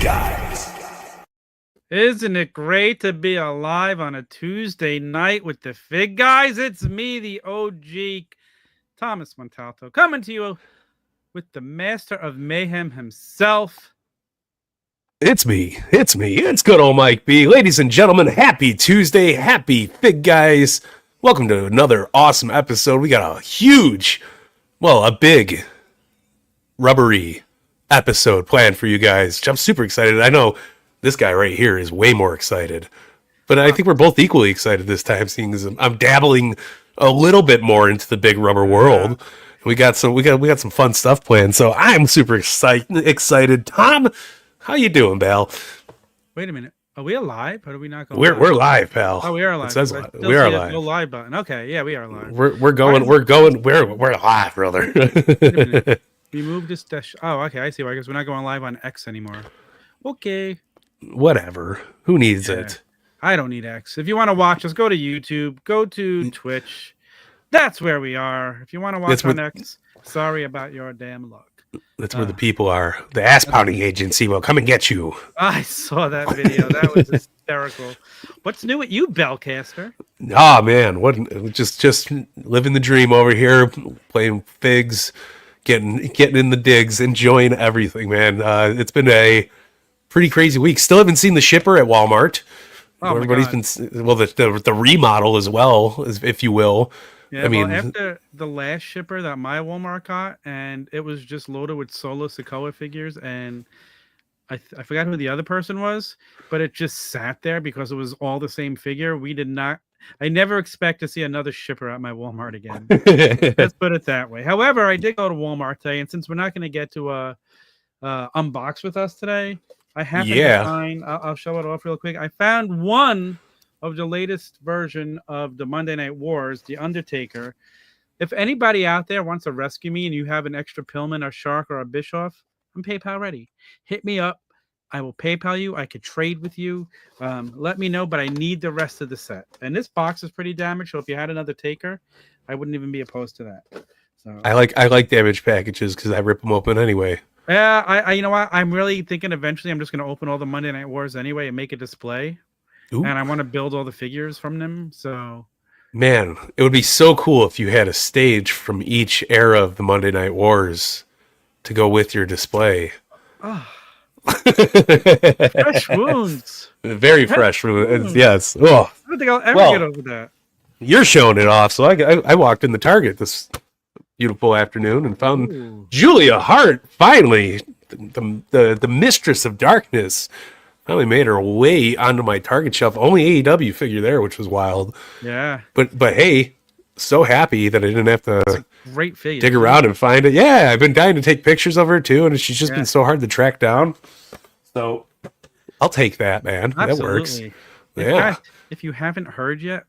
Guys. Isn't it great to be alive on a Tuesday night with the FigGuys? It's me, the OG Thomas Montalto, coming to you with the master of mayhem himself. It's me. It's good old Mike B. Ladies and gentlemen, happy Tuesday. Happy FigGuys. Welcome to another awesome episode. We got a big rubbery episode planned for you guys. I'm super excited. I know this guy right here is way more excited, but I think we're both equally excited this time, seeing as I'm dabbling a little bit more into the big rubber world. We got some fun stuff planned, so I'm super excited. Tom, how you doing, pal? Wait a minute. Are we alive? Or are we not going? We're live, pal. Oh, we are live. It says we are live. No live button. Okay, yeah, we are live. We're live, brother. Wait a minute. We moved this dash. Oh, okay, I see why. Because we're not going live on X anymore. Okay. Whatever. Who needs it? I don't need X. If you want to watch us, go to YouTube, go to Twitch. That's where we are. If you want to watch on X, sorry about your damn luck. That's where the people are. The ass pounding agency will come and get you. I saw that video. That was hysterical. What's new with you, Bellcaster? Oh man, what just living the dream over here, playing figs, getting in the digs, enjoying everything, man. It's been a pretty crazy week. Still haven't seen the shipper at Walmart. Oh, everybody's been the remodel as well, if you will. Yeah, I mean, after the last shipper that my Walmart got, and it was just loaded with solo Sokoa figures, and I forgot who the other person was, but it just sat there because it was all the same figure. I never expect to see another shipper at my Walmart again. Let's put it that way. However, I did go to Walmart today, and since we're not going to get to unbox with us today, I happened to find, I'll show it off real quick. I found one of the latest version of the Monday Night Wars, The Undertaker. If anybody out there wants to rescue me and you have an extra Pillman or Shark or a Bischoff, I'm PayPal ready. Hit me up. I will PayPal you. I could trade with you. Let me know, but I need the rest of the set. And this box is pretty damaged, so if you had another taker, I wouldn't even be opposed to that. So I like damaged packages because I rip them open anyway. Yeah, I you know what? I'm really thinking eventually I'm just going to open all the Monday Night Wars anyway and make a display. Ooh. And I want to build all the figures from them. So, man, it would be so cool if you had a stage from each era of the Monday Night Wars to go with your display. Oh. Fresh wounds. Very fresh wounds. Yes. Oh. I don't think I'll ever get over that. You're showing it off. So I walked in the Target this beautiful afternoon and found Julia Hart, finally, the mistress of darkness. Finally made her way onto my Target shelf. Only AEW figure there, which was wild. Yeah. But hey, so happy that I didn't have to great figure. Dig around and find it. Yeah, I've been dying to take pictures of her too, and she's just been so hard to track down. So I'll take that, man. Absolutely. That works. Yeah. If you haven't heard yet,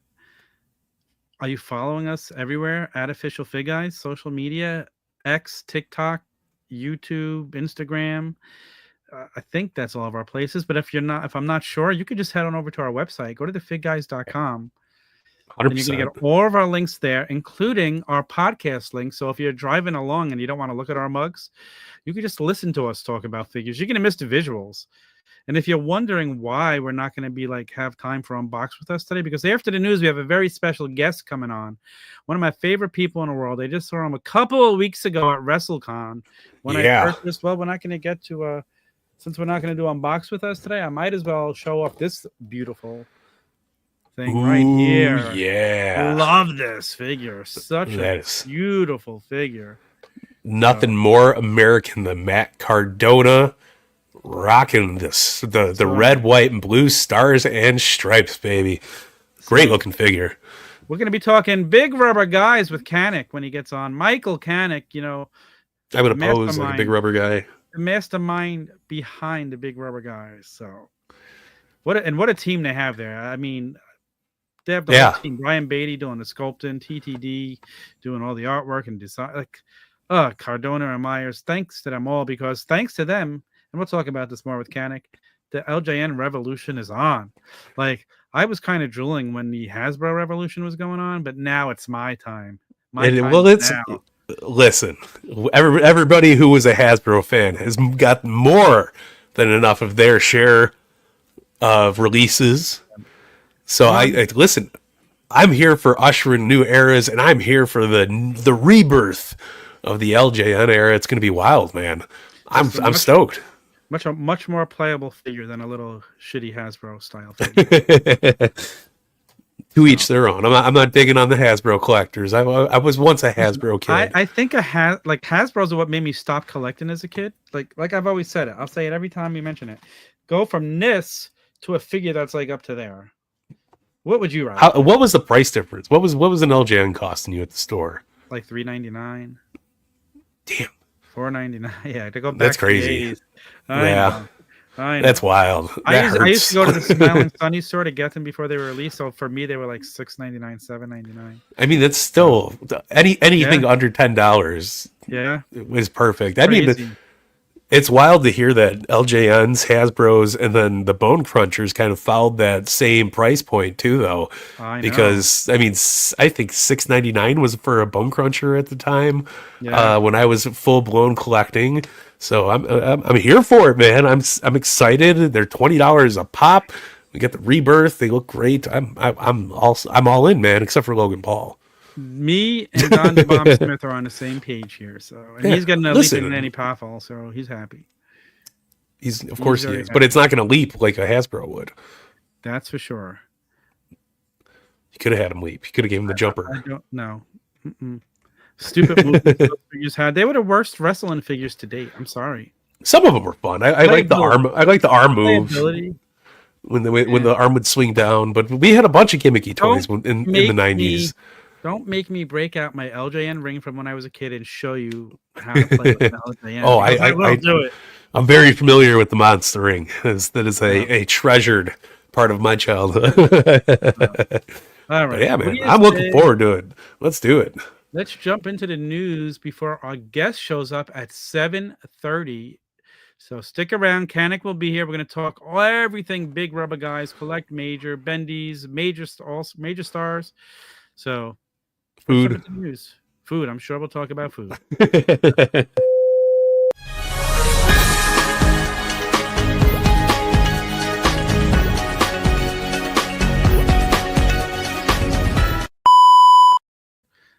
are you following us everywhere at Official FigGuys, social media, X, TikTok, YouTube, Instagram? I think that's all of our places, but if I'm not sure, you could just head on over to our website. Go to thefigguys.com. 100%. And you're going to get all of our links there, including our podcast link. So if you're driving along and you don't want to look at our mugs, you can just listen to us talk about figures. You're going to miss the visuals. And if you're wondering why we're not going to be have time for Unbox with us today, because after the news, we have a very special guest coming on. One of my favorite people in the world. I just saw him a couple of weeks ago at WrestleCon. When I purchased, we're not going to get to... Since we're not going to do Unbox with us today, I might as well show off this beautiful thing right here. Yeah. I love this figure. Such a beautiful figure. Nothing more American than Matt Cardona rocking the red, white, and blue stars and stripes, baby. Great looking figure. We're going to be talking Big Rubber Guys with Kanik when he gets on. Michael Kanik, I would oppose like a Big Rubber guy. The mastermind behind the Big Rubber Guys. So, what a team they have there. I mean, they have the whole team. Brian Beatty doing the sculpting, TTD doing all the artwork and design. Cardona and Myers. Thanks to them all, because thanks to them, and we'll talk about this more with Kanik, the LJN revolution is on. I was kind of drooling when the Hasbro revolution was going on, but now it's my time. Now. Listen, everybody who was a Hasbro fan has got more than enough of their share of releases. So I listen, I'm here for ushering new eras, and I'm here for the rebirth of the LJN era. It's going to be wild, man. I'm stoked. Much more playable figure than a little shitty Hasbro style figure. To each their own. I'm not digging on the Hasbro collectors. I was once a Hasbro kid. I think Hasbro's are what made me stop collecting as a kid. Like I've always said it. I'll say it every time we mention it. Go from this to a figure that's like up to there. What would you ride? What was the price difference? What was an LJN costing you at the store? Like $3.99. Damn. $4.99. Yeah, to go back. That's crazy. I know. That's wild. I used to go to the Smile and Sunny store to get them before they were released. So for me, they were like $6.99, $7.99. I mean, that's still anything under $10. Yeah, it was perfect. I mean, it's wild to hear that LJNs, Hasbro's, and then the Bone Crunchers kind of followed that same price point too, though. Because I mean, I think $6.99 was for a Bone Cruncher at the time when I was full blown collecting. So I'm here for it, man. I'm excited. They're $20 a pop. We get the rebirth. They look great. I'm all in, man. Except for Logan Paul. Me and Don the Bomb Smith are on the same page here. So he's getting a leap in any powerful, so he's happy. Of course he is, but it's not going to leap like a Hasbro would. That's for sure. You could have had him leap. You could have gave him the jumper. I don't know. Stupid moves those figures had. They were the worst wrestling figures to date. I'm sorry. Some of them were fun. I like the arm. I like the arm moves when the arm would swing down. But we had a bunch of gimmicky toys in the 90s. Don't make me break out my LJN ring from when I was a kid and show you how to play with an LJN. Oh, I will do it. I'm very familiar with the monster ring. That is a treasured part of my childhood. All right. But yeah, man, I'm looking forward to it. Let's do it. Let's jump into the news before our guest shows up at 7:30. So stick around. Kanik will be here. We're going to talk everything Big Rubber Guys, collect major, bendies, major stars. So food. Food. I'm sure we'll talk about food.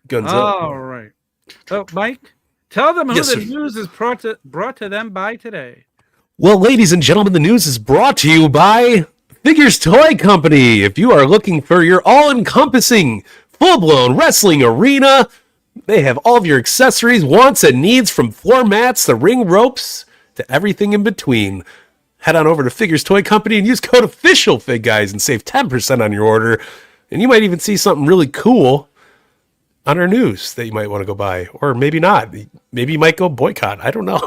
Guns up. All right. So, Mike, tell them who the news is brought to them by today. Well, ladies and gentlemen, the news is brought to you by Figures Toy Company. If you are looking for your all-encompassing, full-blown wrestling arena, they have all of your accessories, wants, and needs, from floor mats to ring ropes to everything in between. Head on over to Figures Toy Company and use code FIGGUYS and save 10% on your order. And you might even see something really cool on our news that you might want to go buy, or maybe not. Maybe you might go boycott. I don't know.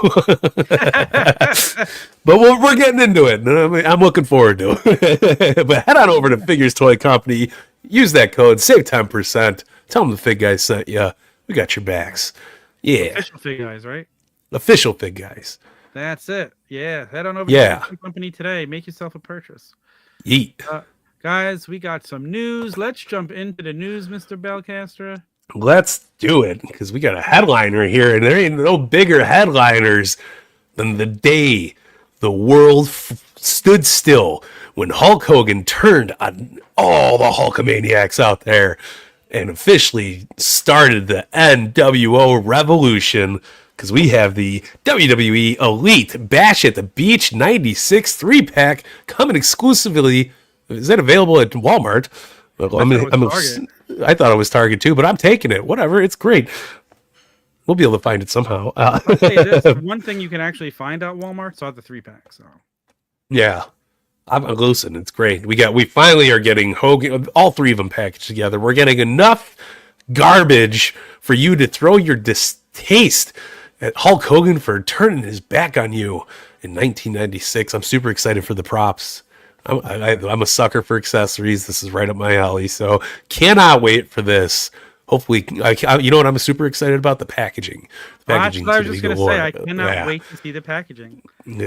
But we're getting into it. I'm looking forward to it. But head on over to Figures Toy Company. Use that code. Save 10%. Tell them the Fig Guys sent you. We got your backs. Yeah. Official Fig Guys, right? Official Fig Guys. That's it. Yeah. Head on over to Figures Toy Company today. Make yourself a purchase. Yeet. Guys, we got some news. Let's jump into the news, Mr. Bellcaster. Let's do it, because we got a headliner here, and there ain't no bigger headliners than the day the world stood still when Hulk Hogan turned on all the Hulkamaniacs out there and officially started the NWO revolution, because we have the WWE Elite Bash at the Beach 96 3-pack coming exclusively. Is that available at Walmart? I thought it was Target too, but I'm taking it. Whatever, it's great. We'll be able to find it somehow. I'll tell you this, one thing you can actually find at Walmart, so the 3-pack. So yeah, I'm losing. It's great. We finally are getting Hogan, all three of them packaged together. We're getting enough garbage for you to throw your distaste at Hulk Hogan for turning his back on you in 1996. I'm super excited for the props. I'm a sucker for accessories. This is right up my alley, so cannot wait for this. Hopefully, you know what I'm super excited about? The packaging. That's what I was just going to say. I cannot wait to see the packaging.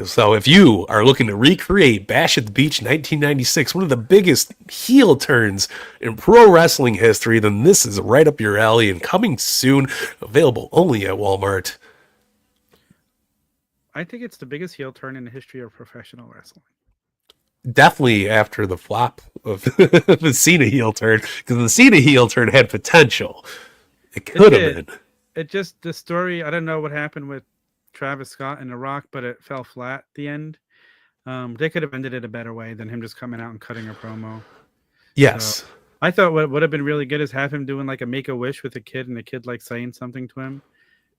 So if you are looking to recreate Bash at the Beach 1996, one of the biggest heel turns in pro wrestling history, then this is right up your alley and coming soon. Available only at Walmart. I think it's the biggest heel turn in the history of professional wrestling. Definitely after the flop of the Cena heel turn, because the Cena heel turn had potential. It could have been. It just, the story, I don't know what happened with Travis Scott and The Rock, but it fell flat at the end. They could have ended it a better way than him just coming out and cutting a promo. Yes. So, I thought what would have been really good is have him doing like a Make-A-Wish with a kid, and the kid like saying something to him,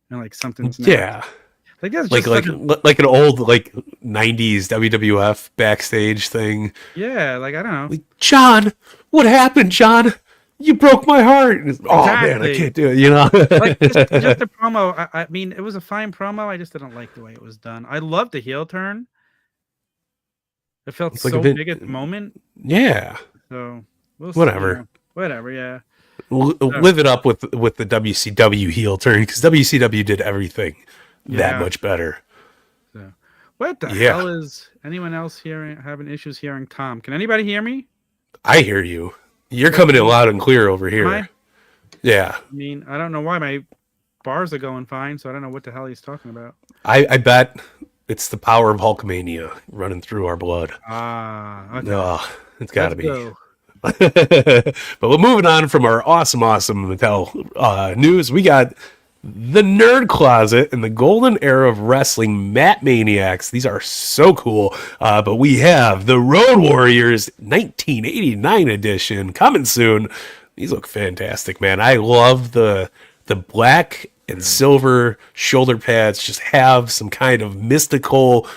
and like something's next. Yeah. Like that's like just like an old like 90s WWF backstage thing. Yeah, like I don't know. Like, John, what happened, John? You broke my heart. Oh man, I can't do it. You know, like just a promo. I mean, it was a fine promo. I just didn't like the way it was done. I loved the heel turn. It felt it's so like big at the moment. Yeah. So whatever. See, whatever. Yeah. Live it up with the WCW heel turn, because WCW did everything that much better. So, what the hell is anyone else having issues hearing Tom? Can anybody hear me? I hear you. You're coming in loud and clear over here. Yeah. I mean, I don't know why my bars are going fine, so I don't know what the hell he's talking about. I bet it's the power of Hulkamania running through our blood. Okay. No, it's got to be. But we're moving on from our awesome Mattel news. We got the Nerd Closet and the Golden Era of Wrestling Mat Maniacs. These are so cool. But we have the Road Warriors 1989 edition coming soon. These look fantastic, man. I love the black and silver shoulder pads. Just have some kind of mystical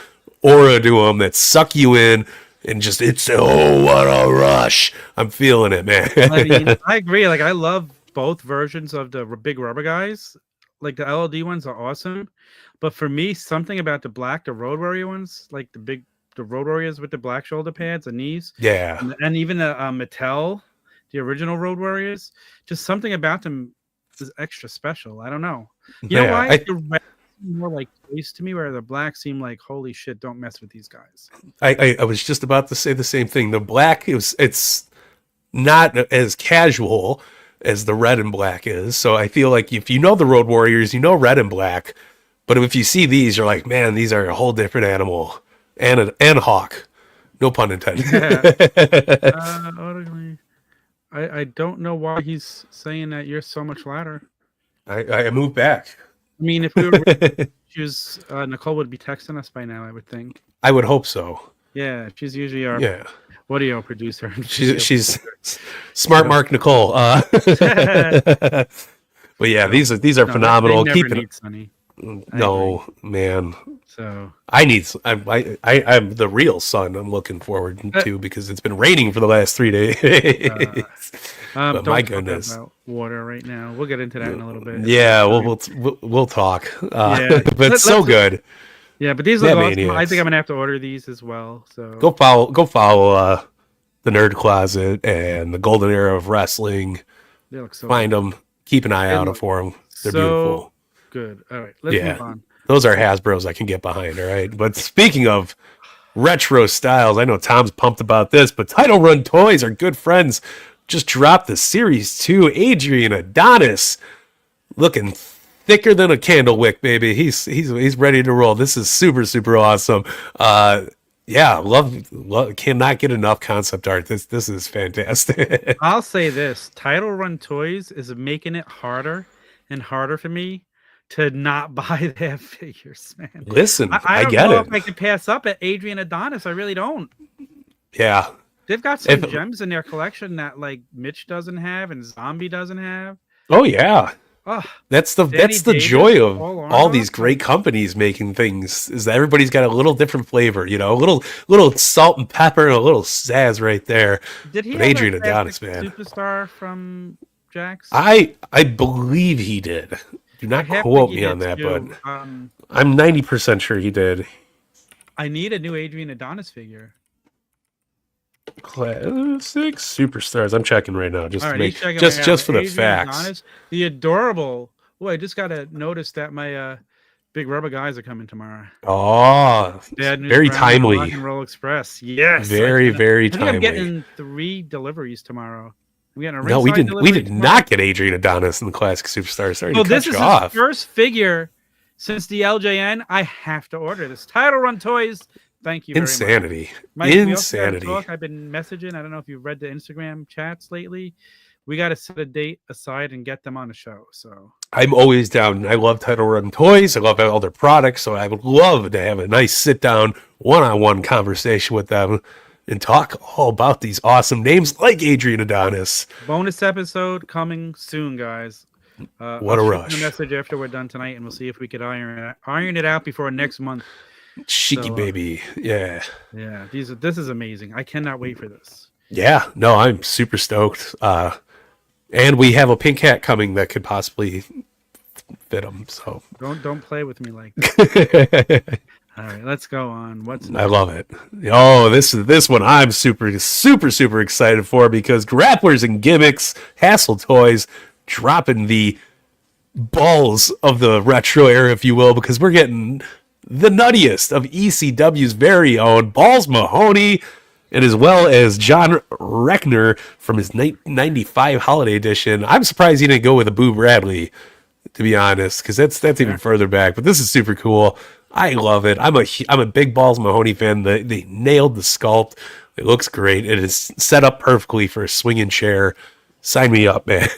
aura to them that suck you in. And just, what a rush. I'm feeling it, man. I mean, I agree. Like, I love both versions of the Big Rubber Guys. Like, the LLD ones are awesome. But for me, something about the Road Warrior ones, like the Road Warriors with the black shoulder pads and knees. Yeah. And even the Mattel, the original Road Warriors, just something about them is extra special. I don't know. You know why? The red more like toys to me, where the black seem like, holy shit, don't mess with these guys. I was just about to say the same thing. The black it's not as casual as the red and black is. So I feel like if you know the Road Warriors, you know red and black. But if you see these, you're like, man, these are a whole different animal. And a hawk. No pun intended. I don't know why he's saying that you're so much louder. I moved back. I mean, if we were Nicole would be texting us by now, I would think. I would hope so. Yeah, she's usually our audio producer. She's smart, Mark Nicole. But yeah, these are phenomenal. Keep it, Sunny. No, man. So I'm the real sun I'm looking forward to, because it's been raining for the last 3 days. But my goodness, about water right now. We'll get into that in a little bit. Yeah, we'll talk. But it's so good. Yeah, but these look awesome. I think I'm gonna have to order these as well. So go follow the Nerd Closet and the Golden Era of Wrestling. They look so Find them. Keep an eye out for them. They're beautiful. Good. All right, let's move on. Those are Hasbros I can get behind. All right, but speaking of retro styles, I know Tom's pumped about this, but Title Run Toys, our good friends, just dropped the Series 2 Adrian Adonis, looking thicker than a candle wick, baby. He's ready to roll. This is super, super awesome. Love, cannot get enough concept art. This is fantastic. I'll say this: Title Run Toys is making it harder and harder for me to not buy their figures, man. Listen, I get don't know it. if I could pass up at Adrian Adonis. I really don't. Yeah. They've got some gems in their collection that like Mitch doesn't have and Zombie doesn't have. Oh yeah. That's the Davis, joy of all these great companies making things, is that everybody's got a little different flavor, a little salt and pepper and a little zazz right there. Did he have Adrian Adonis, man, superstar from Jax? I believe he did. Do not quote me on that, but I'm 90% sure he did. I need a new Adrian Adonis figure. Classic superstars. I'm checking right now just to make just for the facts. Adonis, the adorable. Oh, I just got to notice that my Big Rubber Guys are coming tomorrow. Oh, very timely. Rock and Roll Express. Yes. Very timely. I'm getting 3 deliveries tomorrow. I'm getting a no, we did not get Adrian Adonis in the Classic Superstars. Sorry to cut this you is off. his first figure Since the LJN, I have to order this. Title Run Toys. Thank you very much. Insanity. Mike, we also gotta Insanity. talk. I've been messaging. I don't know if you've read the Instagram chats lately. We got to set a date aside and get them on the show. So I'm always down. I love Title Run Toys. I love all their products. So I would love to have a nice sit down, one-on-one conversation with them and talk all about these awesome names like Adrian Adonis. bonus episode coming soon, guys. What a I'll shoot rush. you a message after we're done tonight, and we'll see if we could iron it out before next month. Cheeky So, baby. Yeah. Yeah, this is amazing. I cannot wait for this. Yeah. No, I'm super stoked. And we have a pink hat coming that could possibly fit him. So Don't play with me like that. All right, let's go on. What's I love it. Oh, this one I'm super excited for because Grapplers and Gimmicks, Hasttel Toys, dropping the balls of the retro era, if you will, because we're getting the nuttiest of ECW's very own Balls Mahoney, and as well as John Rechner from his 95 holiday edition. I'm surprised he didn't go with a Boo Bradley, to be honest, because that's even further back. But this is super cool. I love it. I'm a big Balls Mahoney fan. They nailed the sculpt. It looks great. It is set up perfectly for a swinging chair. Sign me up, man.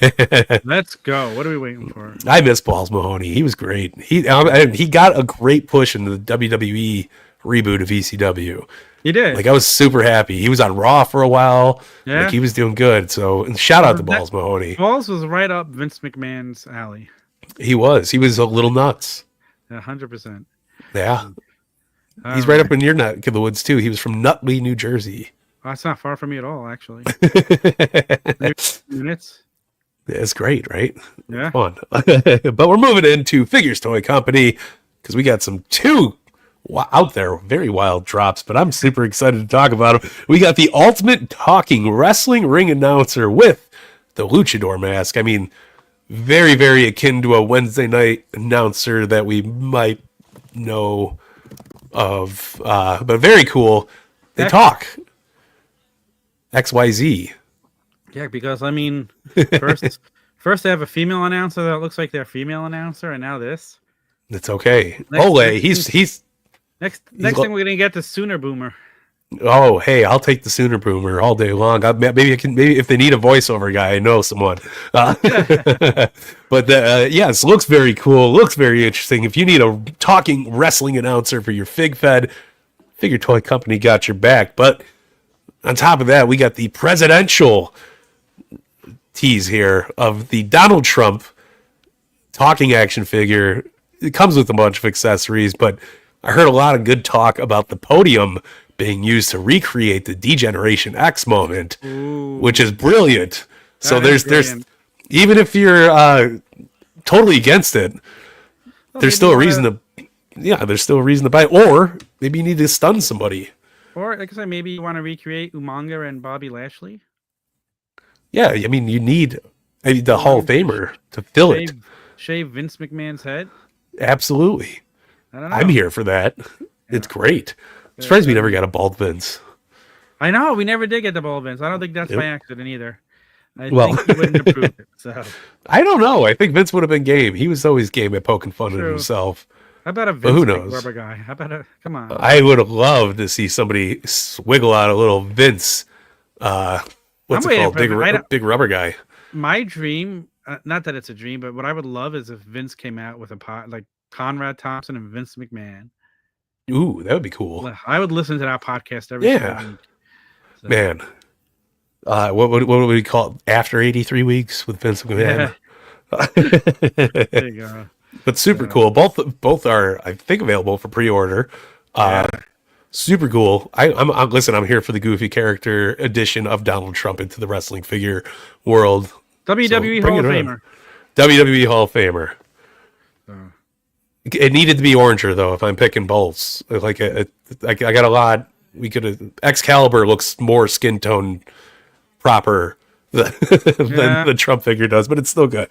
Let's go. What are we waiting for? I miss Balls Mahoney. He was great. He got a great push in the WWE reboot of ECW. He did. Like, I was super happy. He was on Raw for a while. Yeah. Like, he was doing good. So, and shout out to Balls Mahoney. Balls was right up Vince McMahon's alley. He was a little nuts. 100%. Yeah. He's right up in your neck of the woods, too. He was from Nutley, New Jersey. That's not far from me at all, actually. Minutes. It's great, right? Yeah. Fun. But we're moving into Figures Toy Company because we got some two out there very wild drops, but I'm super excited to talk about them. We got the ultimate talking wrestling ring announcer with the luchador mask. I mean, very, very akin to a Wednesday night announcer that we might know of, but very cool. They talk. XYZ. Yeah, because I mean, first they have a female announcer that looks like their female announcer, and now this. It's okay. Next Next thing we're gonna get the Sooner Boomer. Oh, hey, I'll take the Sooner Boomer all day long. Maybe if they need a voiceover guy, I know someone. But yes, looks very cool. Looks very interesting. If you need a talking wrestling announcer for your Fig Fed, Figure Toy Company got your back. But on top of that, we got the presidential tease here of the Donald Trump talking action figure. It comes with a bunch of accessories, but I heard a lot of good talk about the podium being used to recreate the D-Generation X moment, which is brilliant. So there's even if you're totally against it, there's still a reason to buy it, or maybe you need to stun somebody. Or like I said, maybe you want to recreate Umaga and Bobby Lashley. Yeah, I mean, you need the Hall of Famer to fill it. Shave Vince McMahon's head. Absolutely. I don't know. I'm here for that. It's great. I'm surprised we never got a bald Vince. I know we never did get the bald Vince. I don't think that's by accident either. I Well, think he wouldn't approve it. So I don't know. I think Vince would have been game. He was always game at poking fun at True. himself. how about a But Vince who knows? Rubber guy? How about a come on? I would have loved to see somebody wiggle out a little Vince. What's I'm it called? waiting for- Big rubber guy. My dream, not that it's a dream, but what I would love is if Vince came out with a pot like Conrad Thompson and Vince McMahon. Ooh, that would be cool. I would listen to that podcast every single week. So, Man. What would we call it? After 83 weeks with Vince McMahon? there you go. But super cool. Both are, I think, available for pre-order. Super cool. I'm here for the goofy character edition of Donald Trump into the wrestling figure world. WWE bring Hall of it Famer. WWE Hall of Famer. It needed to be oranger though. If I'm picking bolts, like I got a lot. We could Excalibur looks more skin tone proper than the Trump figure does, but it's still good.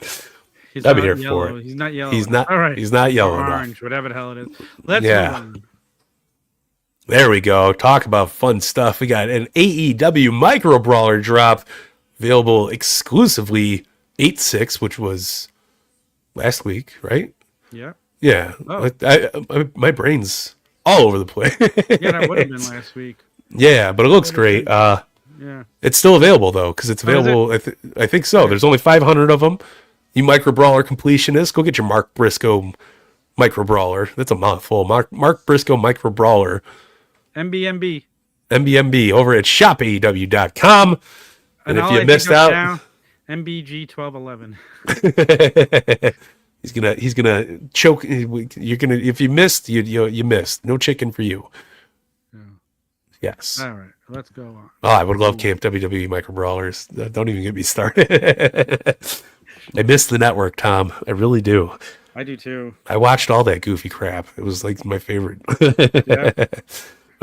He's I'd be not here yellow. for it. He's not yellow. He's not. All right. He's not yellow Or enough. orange, whatever the hell it is. Let's Yeah. move on. There we go. Talk about fun stuff. We got an AEW Micro Brawler drop available exclusively 8/6, which was last week, right? Yeah. Yeah, Oh. my brain's all over the place. Yeah, that would have been last week. Yeah, but it looks great. Yeah. It's still available though, because it's available. I think so. There's only 500 of them. You micro brawler completionists, go get your Mark Briscoe micro brawler. That's a mouthful. Mark Briscoe micro brawler. MBMB over at shopaew.com. And if you missed out, now, MBG 1211. he's gonna choke. You're gonna, if you missed, you missed. No chicken for you. Yeah. Yes. All right, let's go on. Oh, I would love Camp WWE micro brawlers. Don't even get me started. I miss the network, Tom. I really do. I do too. I watched all that goofy crap. It was like my favorite. Yeah.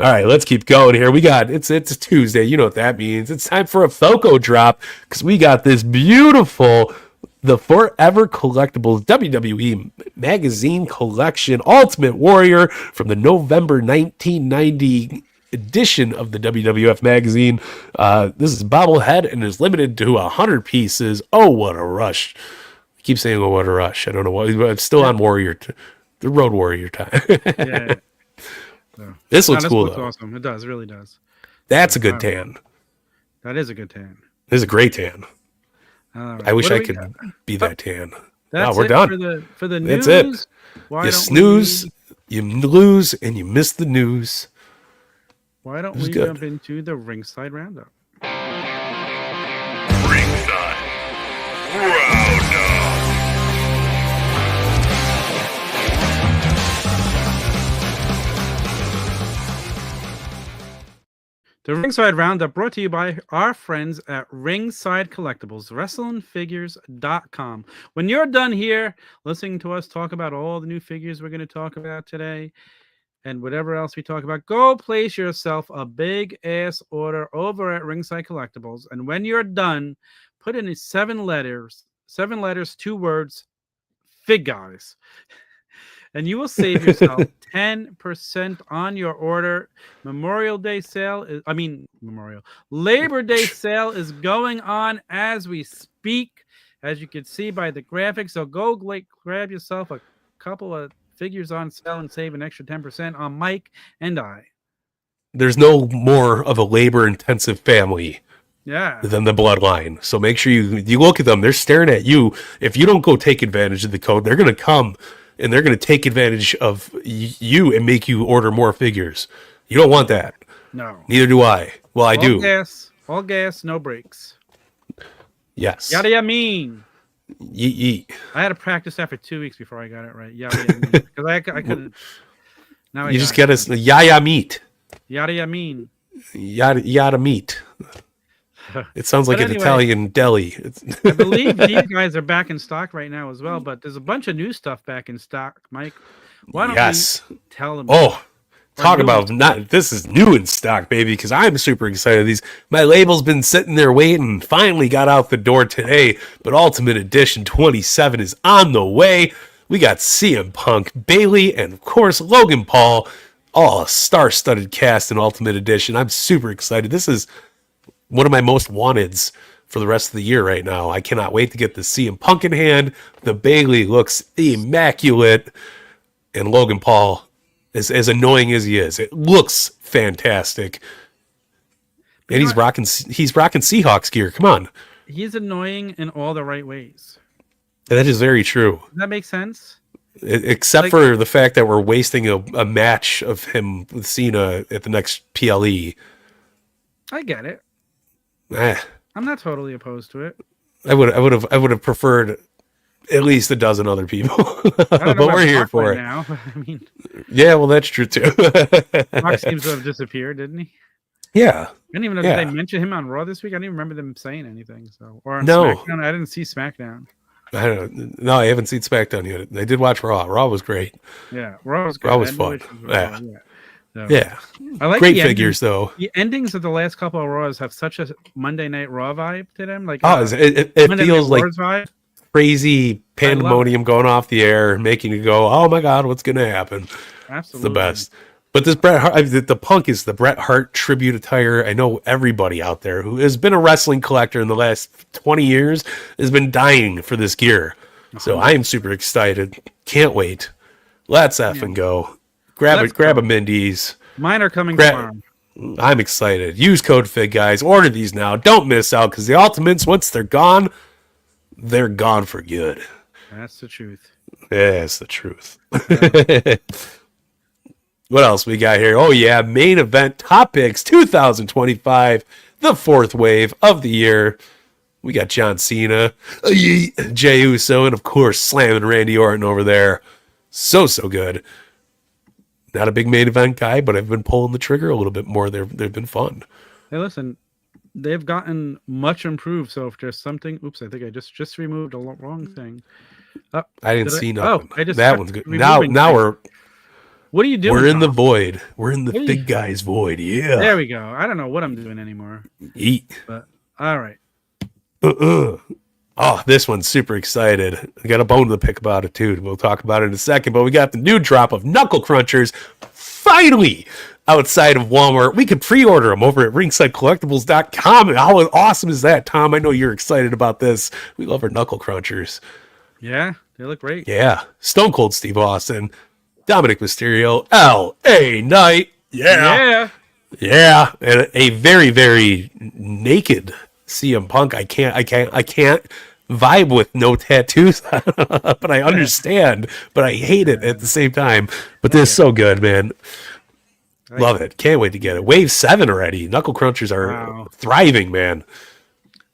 All right, let's keep going here. We got it's Tuesday. You know what that means. It's time for a FOCO drop because we got this beautiful, the Forever Collectibles WWE Magazine Collection Ultimate Warrior from the November 1990 edition of the WWF magazine. This is bobblehead and is limited to 100 pieces. Oh, what a rush! I keep saying, "Oh, what a rush!" I don't know why. It's still on Warrior, the Road Warrior time. Yeah. So. This looks cool though. Awesome. It does. It really does. That's a good tan. That is a good tan. This is a great tan. Right. I wish I could be that tan. That's we're done. For the news. That's it. Why you snooze, you lose, and you miss the news. Why don't we jump into the ringside roundup? Ringside Roundup. The Ringside Roundup brought to you by our friends at Ringside Collectibles, WrestlingFigures.com. When you're done here listening to us talk about all the new figures we're going to talk about today and whatever else we talk about, go place yourself a big-ass order over at Ringside Collectibles. And when you're done, put in 7 letters, 2 words, FigGuys. And you will save yourself 10% on your order. Labor Day sale is going on as we speak, as you can see by the graphics. So go grab yourself a couple of figures on sale and save an extra 10% on Mike and I. There's no more of a labor-intensive family than the Bloodline. So make sure you look at them. They're staring at you. If you don't go take advantage of the code, they're going to come. And they're going to take advantage of you and make you order more figures. You don't want that. No. Neither do I. Well, I do. All gas, no brakes. Yes. Yada yada mean. Yeet. I had to practice that for 2 weeks before I got it right. Yada yada mean. Because I couldn't. Now you just get us yaya meat. Yada yada mean. Yada meat. It sounds like an Italian deli. I believe these guys are back in stock right now as well, but there's a bunch of new stuff back in stock, Mike. Why don't we tell them? Oh, talk about this is new in stock, baby, because I'm super excited. My label's been sitting there waiting, finally got out the door today, but Ultimate Edition 27 is on the way. We got CM Punk, Bayley, and of course Logan Paul, all a star-studded cast in Ultimate Edition. I'm super excited. This is one of my most wanteds for the rest of the year right now. I cannot wait to get the CM Punk in hand. The Bayley looks immaculate. And Logan Paul, as annoying as he is, it looks fantastic. And he's rocking Seahawks gear. Come on. He's annoying in all the right ways. That is very true. Does that make sense? Except for the fact that we're wasting a match of him with Cena at the next PLE. I get it. I'm not totally opposed to it. I would have preferred at least a dozen other people, but we're here for it now. I mean, yeah, well, that's true too. Mark seems to have disappeared, didn't he? Yeah. I didn't even know did they mention him on Raw this week. I didn't even remember them saying anything. So, or on no, SmackDown. I didn't see SmackDown. I don't. No, I haven't seen SmackDown yet. I did watch Raw. Raw was great. Yeah, Raw was good. Raw was fun. Yeah. So, yeah. I like great figures though. The endings of the last couple of Raws have such a Monday Night Raw vibe to them. Like it feels like vibe. Crazy pandemonium going off the air, making you go, "Oh my God, what's gonna happen?" Absolutely, it's the best. But this Bret Hart, the Punk is the Bret Hart tribute attire. I know everybody out there who has been a wrestling collector in the last 20 years has been dying for this gear. So I am super excited. Can't wait. I like the ending. Can't wait. The endings of the last couple of Raws have such a Monday Night Raw vibe to them. Like crazy pandemonium going off the air, making you go, "Oh my God, what's gonna happen?" It's the best. But this Bret Hart, the Punk is the Bret Hart tribute attire. I know everybody out there who has been a wrestling collector in the last 20 years has been dying for this gear. So I am super excited. Can't wait. Let's effing go. Grab a Mindy's. Mine are coming tomorrow. I'm excited. Use code FigGuys. Order these now. Don't miss out, because the Ultimates, once they're gone for good. That's the truth. Yeah, it's the truth. What else we got here? Oh, yeah. Main event topics 2025. The fourth wave of the year. We got John Cena, Jey Uso, and of course, slamming Randy Orton over there. So good. Not a big main event guy, but I've been pulling the trigger a little bit more. They've been fun. Hey, listen, they've gotten much improved. So if there's something, oops, I think I just removed a wrong thing. I didn't see nothing. I just that one's good. Now we're. What are you doing? We're in the void. We're in the big guy's void. Yeah. There we go. I don't know what I'm doing anymore. Eat. But all right. Oh, this one's super excited. I got a bone to pick about it too. We'll talk about it in a second. But we got the new drop of Knuckle Crunchers finally outside of Walmart. We can pre-order them over at ringsidecollectibles.com. How awesome is that, Tom? I know you're excited about this. We love our Knuckle Crunchers. Yeah, they look great. Yeah. Stone Cold Steve Austin, Dominic Mysterio, L.A. Knight. Yeah. And a very, very naked CM Punk. I can't vibe with no tattoos, but I understand, but I hate it at the same time. But this is so good, man. Love it. Can't wait to get it. Wave 7 already. Knuckle Crunchers are thriving, man.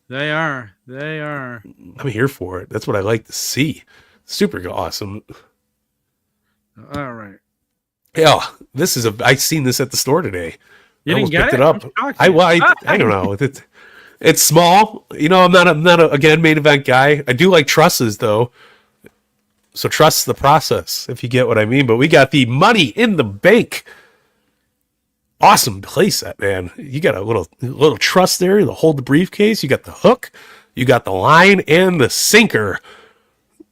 They are. I'm here for it. That's what I like to see. Super awesome. All right. Yeah, I seen this at the store today. You I didn't almost get picked it up. I don't know. It's small. You know, I'm not a main event guy. I do like trusses though. So trust the process, if you get what I mean. But we got the Money in the Bank. Awesome playset, man. You got a little truss there to hold the briefcase. You got the hook, you got the line, and the sinker.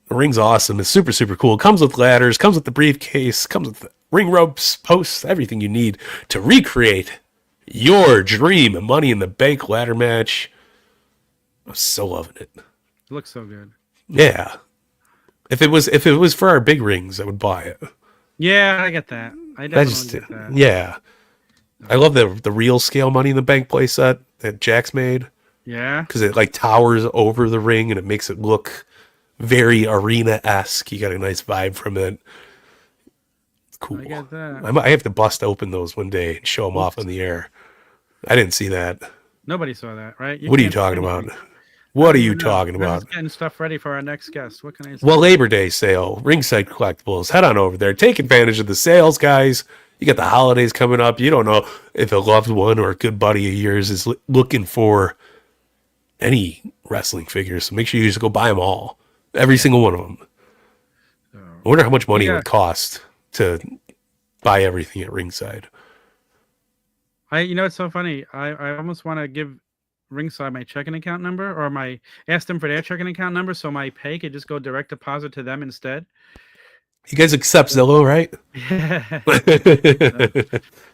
The ring's awesome. It's super, super cool. It comes with ladders, comes with the briefcase, comes with the ring ropes, posts, everything you need to recreate your dream Money in the Bank ladder match. I'm so loving it. It looks so good. Yeah. If it was for our big rings, I would buy it. Yeah, I get that. I definitely get that. Yeah. I love the real scale Money in the Bank playset that Jack's made. Yeah. Because it like towers over the ring and it makes it look very arena-esque. You got a nice vibe from it. Cool. I get that. I have to bust open those one day and show them off in the air. I didn't see that. Nobody saw that, right? What are you talking about? What are you talking We're about? just getting stuff ready for our next guest. What can I say? Well, Labor Day sale, Ringside Collectibles. Head on over there. Take advantage of the sales, guys. You got the holidays coming up. You don't know if a loved one or a good buddy of yours is looking for any wrestling figures. So make sure you just go buy them all. Every single one of them. I wonder how much money it would cost to buy everything at Ringside. It's so funny. I almost want to give Ringside my checking account number, or ask them for their checking account number, so my pay could just go direct deposit to them instead. You guys accept Zillow, right? Yeah.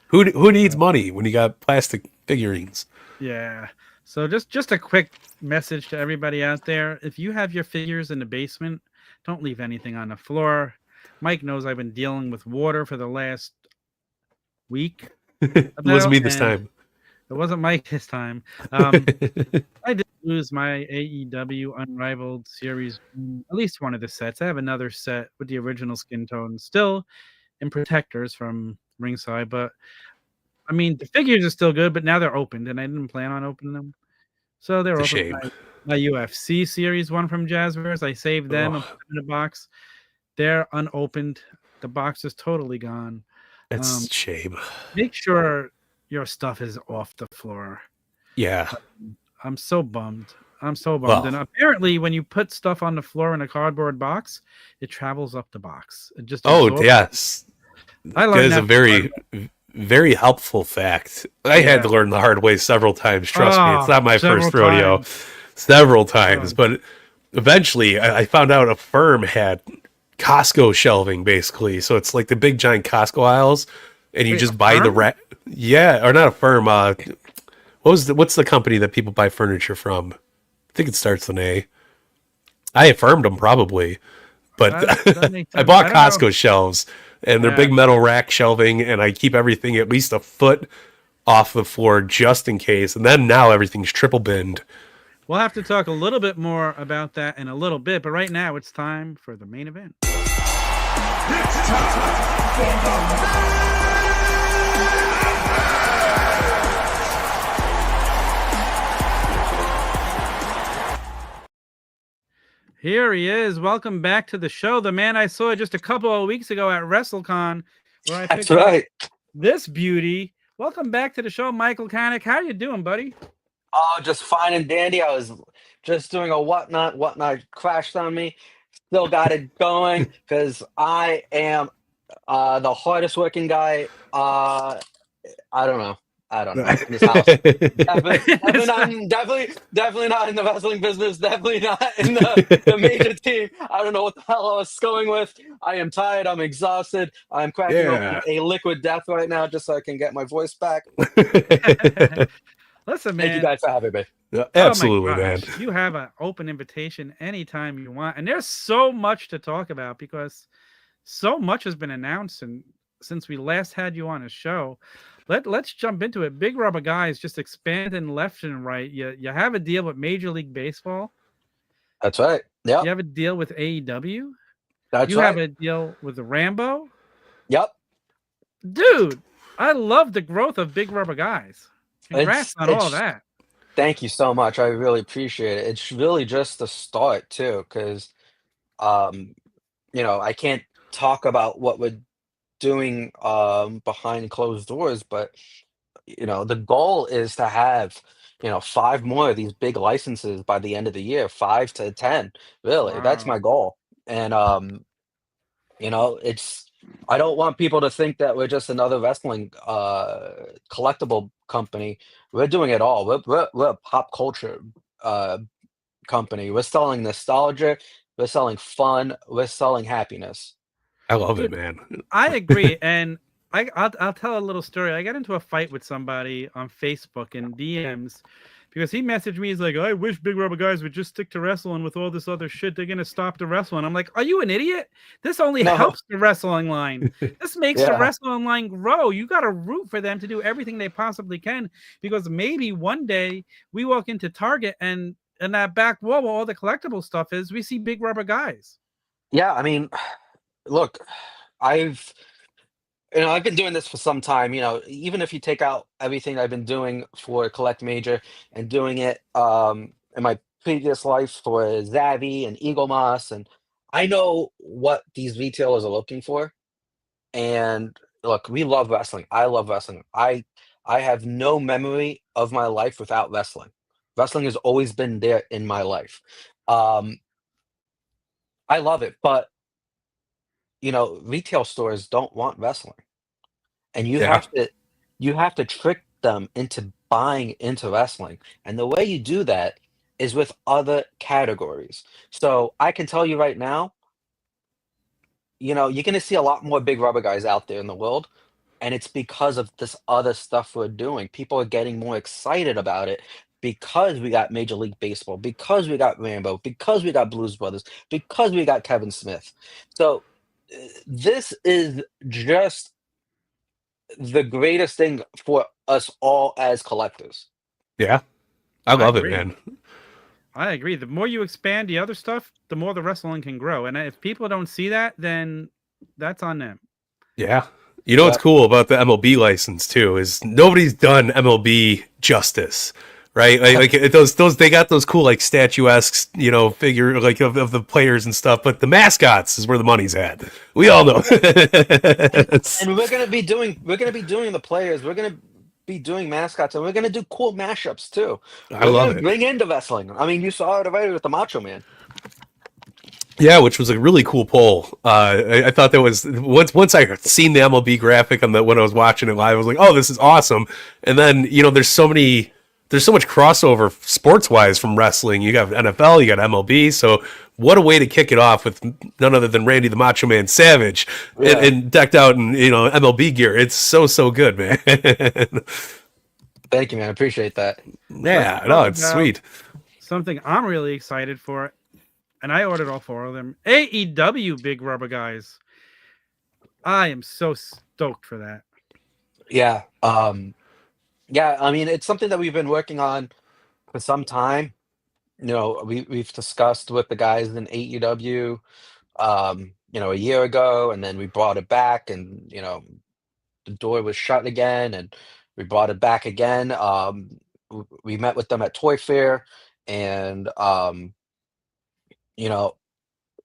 Who needs money when you got plastic figurines? Yeah. So just a quick message to everybody out there. If you have your figures in the basement, don't leave anything on the floor. Mike knows I've been dealing with water for the last week. It wasn't me this time. It wasn't Mike this time. I did lose my AEW Unrivaled series, at least one of the sets. I have another set with the original skin tone still in protectors from Ringside, but I mean, the figures are still good, but now they're opened, and I didn't plan on opening them. So they're it's open. My UFC series one from Jazzverse, I saved them and put them in a box. They're unopened. The box is totally gone. It's a shame. Make sure your stuff is off the floor. Yeah. I'm so bummed. Well, and apparently when you put stuff on the floor in a cardboard box, it travels up the box. It just yes. I learned that is a very, very helpful fact. I had to learn the hard way several times. Trust me, it's not my first rodeo. Several times. But eventually I found out a firm had Costco shelving, basically. So it's like the big giant Costco aisles, and you just buy the or not a firm. What's the company that people buy furniture from? I think it starts with an A. I affirmed them probably, But That makes I sense. bought I don't know. Costco shelves, and they're Yeah. big metal rack shelving, and I keep everything at least a foot off the floor just in case. And then now everything's triple binned. We'll have to talk a little bit more about that in a little bit, but right now it's time for the main event. Here he is. Welcome back to the show. The man I saw just a couple of weeks ago at WrestleCon, where I That's picked up right. this beauty. Welcome back to the show, Michael Kanik. How you doing, buddy? Oh, just fine and dandy. I was just doing a whatnot crashed on me. Still got it going because I am the hardest working guy. I don't know. In this house. Definitely not in the wrestling business. Definitely not in the major team. I don't know what the hell I was going with. I am tired. I'm exhausted. I'm cracking open a liquid death right now just so I can get my voice back. Listen, man. Thank you guys for having me. Absolutely, Oh my man. gosh. You have an open invitation anytime you want. And there's so much to talk about because so much has been announced and since we last had you on a show. Let's jump into it. Big Rubber Guys just expanding left and right. You have a deal with Major League Baseball. That's right. Yeah. You have a deal with AEW. That's You right. have a deal with Rambo. Yep. Dude, I love the growth of Big Rubber Guys. Congrats on all It's- that. Thank you so much. I really appreciate it. It's really just the start too, because I can't talk about what we're doing behind closed doors, but the goal is to have 5 more of these big licenses by the end of the year, 5 to 10. Really, that's Wow. my goal. And it's I don't want people to think that we're just another wrestling collectible company. We're doing it all. We're a pop culture company. We're selling nostalgia. We're selling fun. We're selling happiness. I love it, Dude, man. I agree, and I'll tell a little story. I got into a fight with somebody on Facebook in DMs because he messaged me. He's like, "I wish Big Rubber Guys would just stick to wrestling. With all this other shit, they're gonna stop the wrestling." I'm like, "Are you an idiot? This only No. helps the wrestling line. This makes the Yeah. wrestling line grow. You got to root for them to do everything they possibly can because maybe one day we walk into Target and that back wall where all the collectible stuff is, we see Big Rubber Guys." Yeah, I mean, look, I've been doing this for some time. Even if you take out everything I've been doing for Collect Major and doing it in my previous life for Zavi and Eagle Moss, and I know what these retailers are looking for. And look, we love wrestling. I love wrestling. I have no memory of my life without wrestling. Wrestling has always been there in my life. I love it, but retail stores don't want wrestling, and you Yeah. have to trick them into buying into wrestling. And the way you do that is with other categories. So I can tell you right now, you're going to see a lot more Big Rubber Guys out there in the world, and it's because of this other stuff we're doing. People are getting more excited about it because we got Major League Baseball, because we got Rambo, because we got Blues Brothers, because we got Kevin Smith. So this is just the greatest thing for us all as collectors. Yeah. I love it, agree. man. I agree. The more you expand the other stuff, the more the wrestling can grow. And if people don't see that, then that's on them. Yeah. You know what's cool about the MLB license too is nobody's done MLB justice, right? Like those they got those cool like statuesque, figure like of the players and stuff, but the mascots is where the money's at. We all know. And we're gonna be doing the players. We're gonna be doing mascots, and we're gonna do cool mashups too. I love it. Bring into wrestling. I mean, you saw it already with the Macho Man. Yeah, which was a really cool poll. I thought that was once I seen the MLB graphic when I was watching it live, I was like, "Oh, this is awesome!" And then there's so much crossover sports wise from wrestling. You got NFL, you got MLB. So what a way to kick it off with none other than Randy the Macho Man Savage and decked out in MLB gear. It's so good, man. Thank you, man. I appreciate that. Yeah, no, it's sweet. Something I'm really excited for. and I ordered all 4 of them. AEW Big Rubber Guys. I am so stoked for that. Yeah. Yeah, I mean, it's something that we've been working on for some time. We've discussed with the guys in AEW, a year ago, and then we brought it back, and the door was shut again, and we brought it back again. We met with them at Toy Fair, and you know,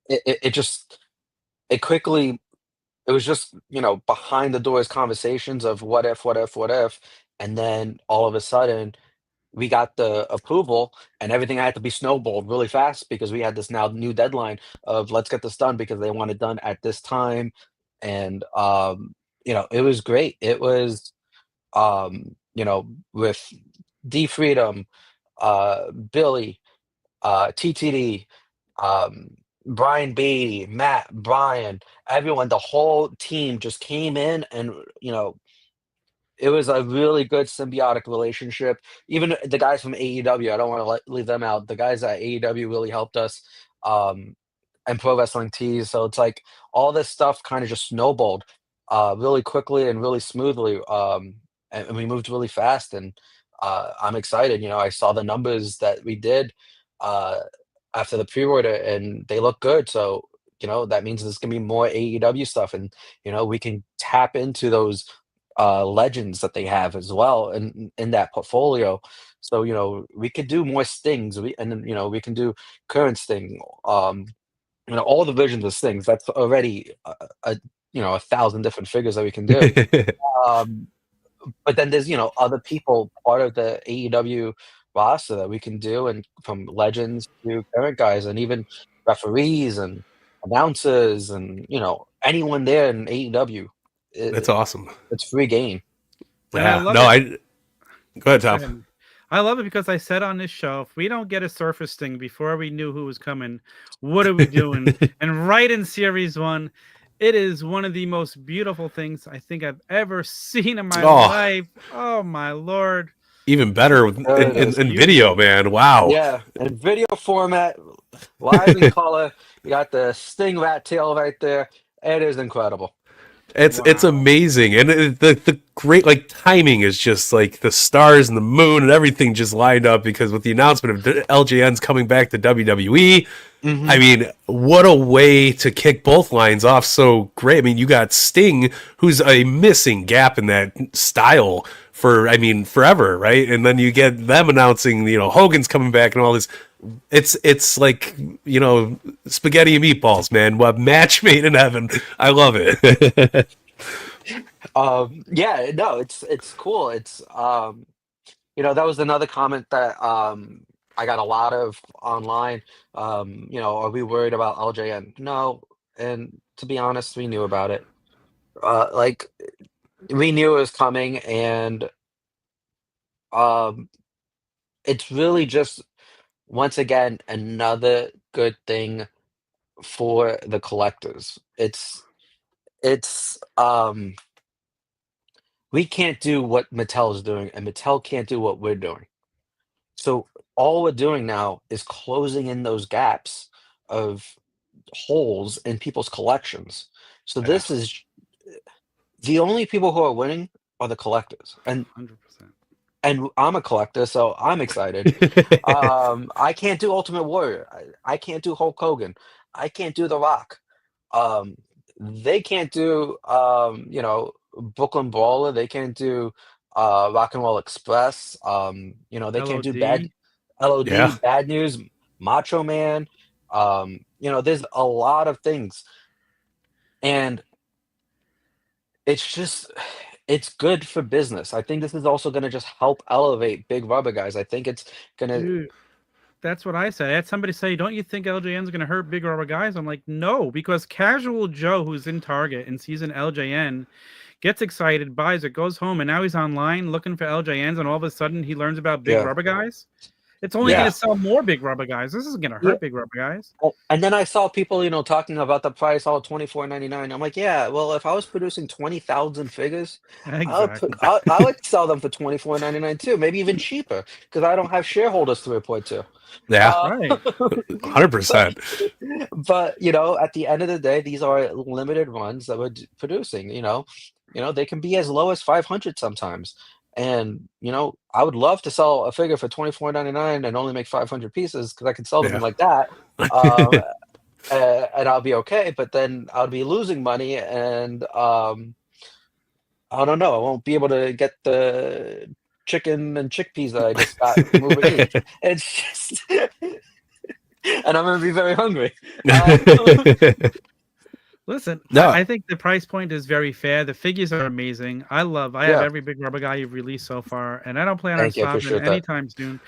it just it quickly it was just behind the doors conversations of what if, what if, what if, and then all of a sudden we got the approval, and everything had to be snowballed really fast because we had this now new deadline of let's get this done because they want it done at this time. And it was great. It was with D Freedom, Billy, TTD, um, Brian Beatty, Matt, Brian, everyone, the whole team just came in, and it was a really good symbiotic relationship. Even the guys from AEW, I don't want to leave them out. The guys at AEW really helped us, and Pro Wrestling Tees. So it's like all this stuff kind of just snowballed really quickly and really smoothly. And we moved really fast. And I'm excited. I saw the numbers that we did after the pre-order, and they look good. So that means there's gonna be more AEW stuff, and we can tap into those legends that they have as well in that portfolio. So we could do more Stings, and then we can do current Sting, all the versions of Stings. That's already a 1,000 different figures that we can do. But then there's other people part of the AEW roster that we can do, and from legends to current guys, and even referees and announcers, and anyone there in AEW. That's awesome. It's free game. And I Yeah. love No, it. Go ahead, Tom. I love it because I said on this show, if we don't get a Surface Thing before we knew who was coming, what are we doing? And right in Series 1, it is one of the most beautiful things I think I've ever seen in my life. Oh, my Lord. Even better in video, man. Wow. Yeah, in video format, live in color. You got the Sting rat tail right there. It is incredible. It's amazing, and the great timing is just like the stars and the moon and everything just lined up, because with the announcement of LJN's coming back to WWE, I mean, what a way to kick both lines off so great. I mean, you got Sting, who's a missing gap in that style for forever, right? And then you get them announcing Hogan's coming back and all this. It's like spaghetti and meatballs, man. What match made in heaven. I love it. Yeah, no, it's cool. It's that was another comment that I got a lot of online. Are we worried about LJN? No, and to be honest, we knew about it. We knew it was coming, and it's really just, once again, another good thing for the collectors. We can't do what Mattel is doing, and Mattel can't do what we're doing. So all we're doing now is closing in those gaps of holes in people's collections. So this is the only people who are winning are the collectors, and 100%. And I'm a collector, so I'm excited. I can't do Ultimate Warrior. I can't do Hulk Hogan. I can't do The Rock. They can't do, Brooklyn Brawler. They can't do Rock and Roll Express. They can't do Bad LOD, Bad News, Macho Man. There's a lot of things, and it's good for business. I think this is also going to just help elevate Big Rubber Guys. I think it's going to. That's what I said. I had somebody say, "Don't you think LJN's going to hurt Big Rubber Guys?" I'm like, no, because casual Joe who's in Target and sees an LJN, gets excited, buys it, goes home, and now he's online looking for LJNs, and all of a sudden he learns about Big Rubber Guys. It's only Yeah. going to sell more Big Rubber Guys. This isn't going to Yeah. hurt Big Rubber Guys. And then I saw people, talking about the price, all $24.99. I'm like, yeah, well, if I was producing 20,000 figures, Exactly. I would sell them for $24.99 too, maybe even cheaper, because I don't have shareholders to report to. Yeah, Right. 100%. But at the end of the day, these are limited runs that we're producing. They can be as low as 500 sometimes. And I would love to sell a figure for $24.99 and only make 500 pieces, because I could sell them Yeah. like that, and I'll be okay. But then I'll be losing money, and I don't know. I won't be able to get the chicken and chickpeas that I just got from Uber Eats. It's just, and I'm gonna be very hungry. Listen, No. I think the price point is very fair. The figures are amazing. I have every Big Rubber Guy you've released so far, and I don't plan on Thank you, I stopping appreciate that. anytime soon.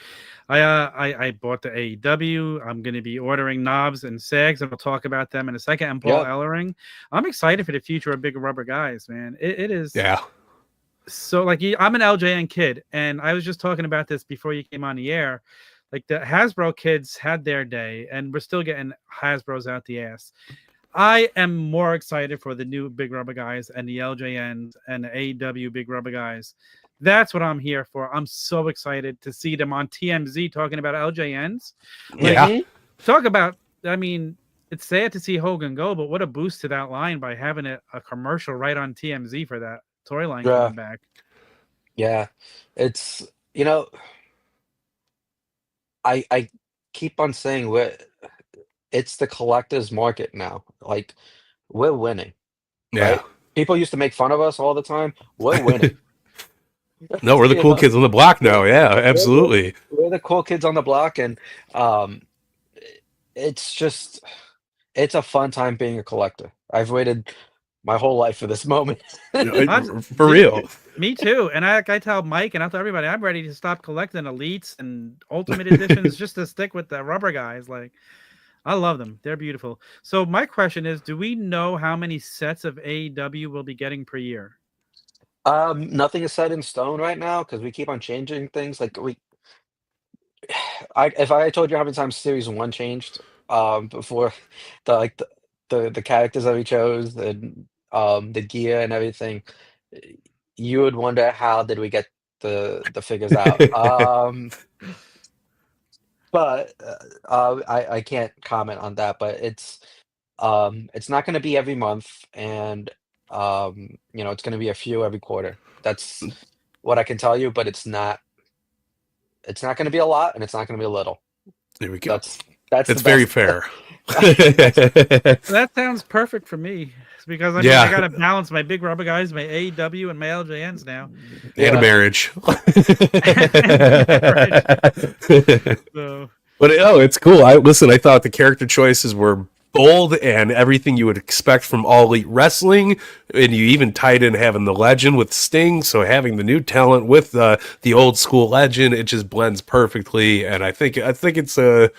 I bought the AEW. I'm going to be ordering knobs and sags, and we'll talk about them in a second. And Paul Yep. Ellering. I'm excited for the future of Big Rubber Guys, man. It is. Yeah. So, like, I'm an LJN kid, and I was just talking about this before you came on the air. Like, the Hasbro kids had their day, and we're still getting Hasbros out the ass. I am more excited for the new Big Rubber Guys and the LJNs and the AEW Big Rubber Guys. That's what I'm here for. I'm so excited to see them on TMZ talking about LJNs. Yeah. Talk about, it's sad to see Hogan go, but what a boost to that line by having a commercial right on TMZ for that toy line Yeah. coming back. Yeah, it's I keep on saying it's the collector's market now. Like, we're winning. Yeah. Right? People used to make fun of us all the time. We're winning. No, we're the cool kids on the block now. Yeah, absolutely. We're the cool kids on the block, and it's a fun time being a collector. I've waited my whole life for this moment. For real. Me too. And I tell Mike and I tell everybody, I'm ready to stop collecting elites and ultimate editions just to stick with the Rubber Guys. Like, I love them. They're beautiful. So my question is, do we know how many sets of AEW we'll be getting per year? Nothing is set in stone right now, because we keep on changing things. Like, if I told you how many times Series 1 changed, before the characters that we chose, the gear and everything, you would wonder how did we get the figures out. But I can't comment on that. But it's not going to be every month, and it's going to be a few every quarter. That's what I can tell you. But it's not going to be a lot, and it's not going to be a little. There we go. That's very fair. That sounds perfect for me. Because I got to balance my Big Rubber Guys, my AEW, and my LJNs now. And a marriage. So. But it's cool. I thought the character choices were bold and everything you would expect from All Elite Wrestling, and you even tied in having the legend with Sting, so having the new talent with the old school legend, it just blends perfectly. And I think it's a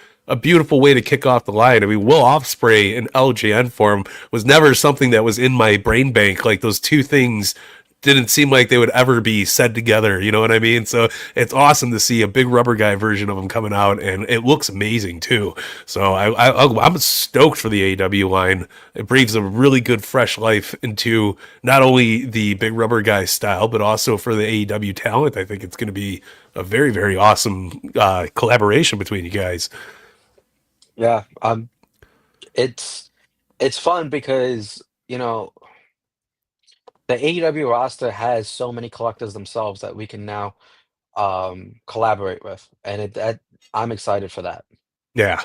beautiful way to kick off the line. I mean, Will Ospreay in LJN form was never something that was in my brain bank. Like, those two things didn't seem like they would ever be said together. You know what I mean? So it's awesome to see a Big Rubber Guy version of him coming out, and it looks amazing too. So I'm stoked for the AEW line. It breathes a really good, fresh life into not only the Big Rubber Guy style, but also for the AEW talent. I think it's going to be a very, very awesome collaboration between you guys. Yeah, it's fun because the AEW roster has so many collectors themselves that we can now collaborate with, and I'm excited for that. Yeah.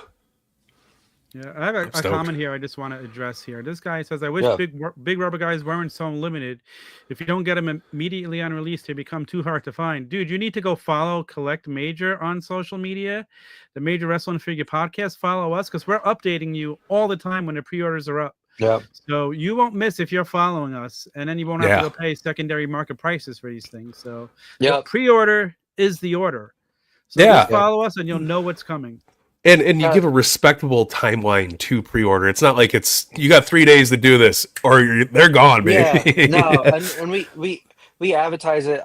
Yeah, I have a comment here I just want to address here. This guy says, I wish Big Rubber Guys weren't so limited. If you don't get them immediately on release, they become too hard to find. Dude, you need to go follow Collect Major on social media, the Major Wrestling Figure Podcast. Follow us, because we're updating you all the time when the pre-orders are up. Yeah. So you won't miss if you're following us, and then you won't have to go pay secondary market prices for these things. So pre-order is the order. So just follow us, and you'll know what's coming. And you give a respectable timeline to pre-order. It's not like you got 3 days to do this, or they're gone, man. Yeah, no, and we advertise it,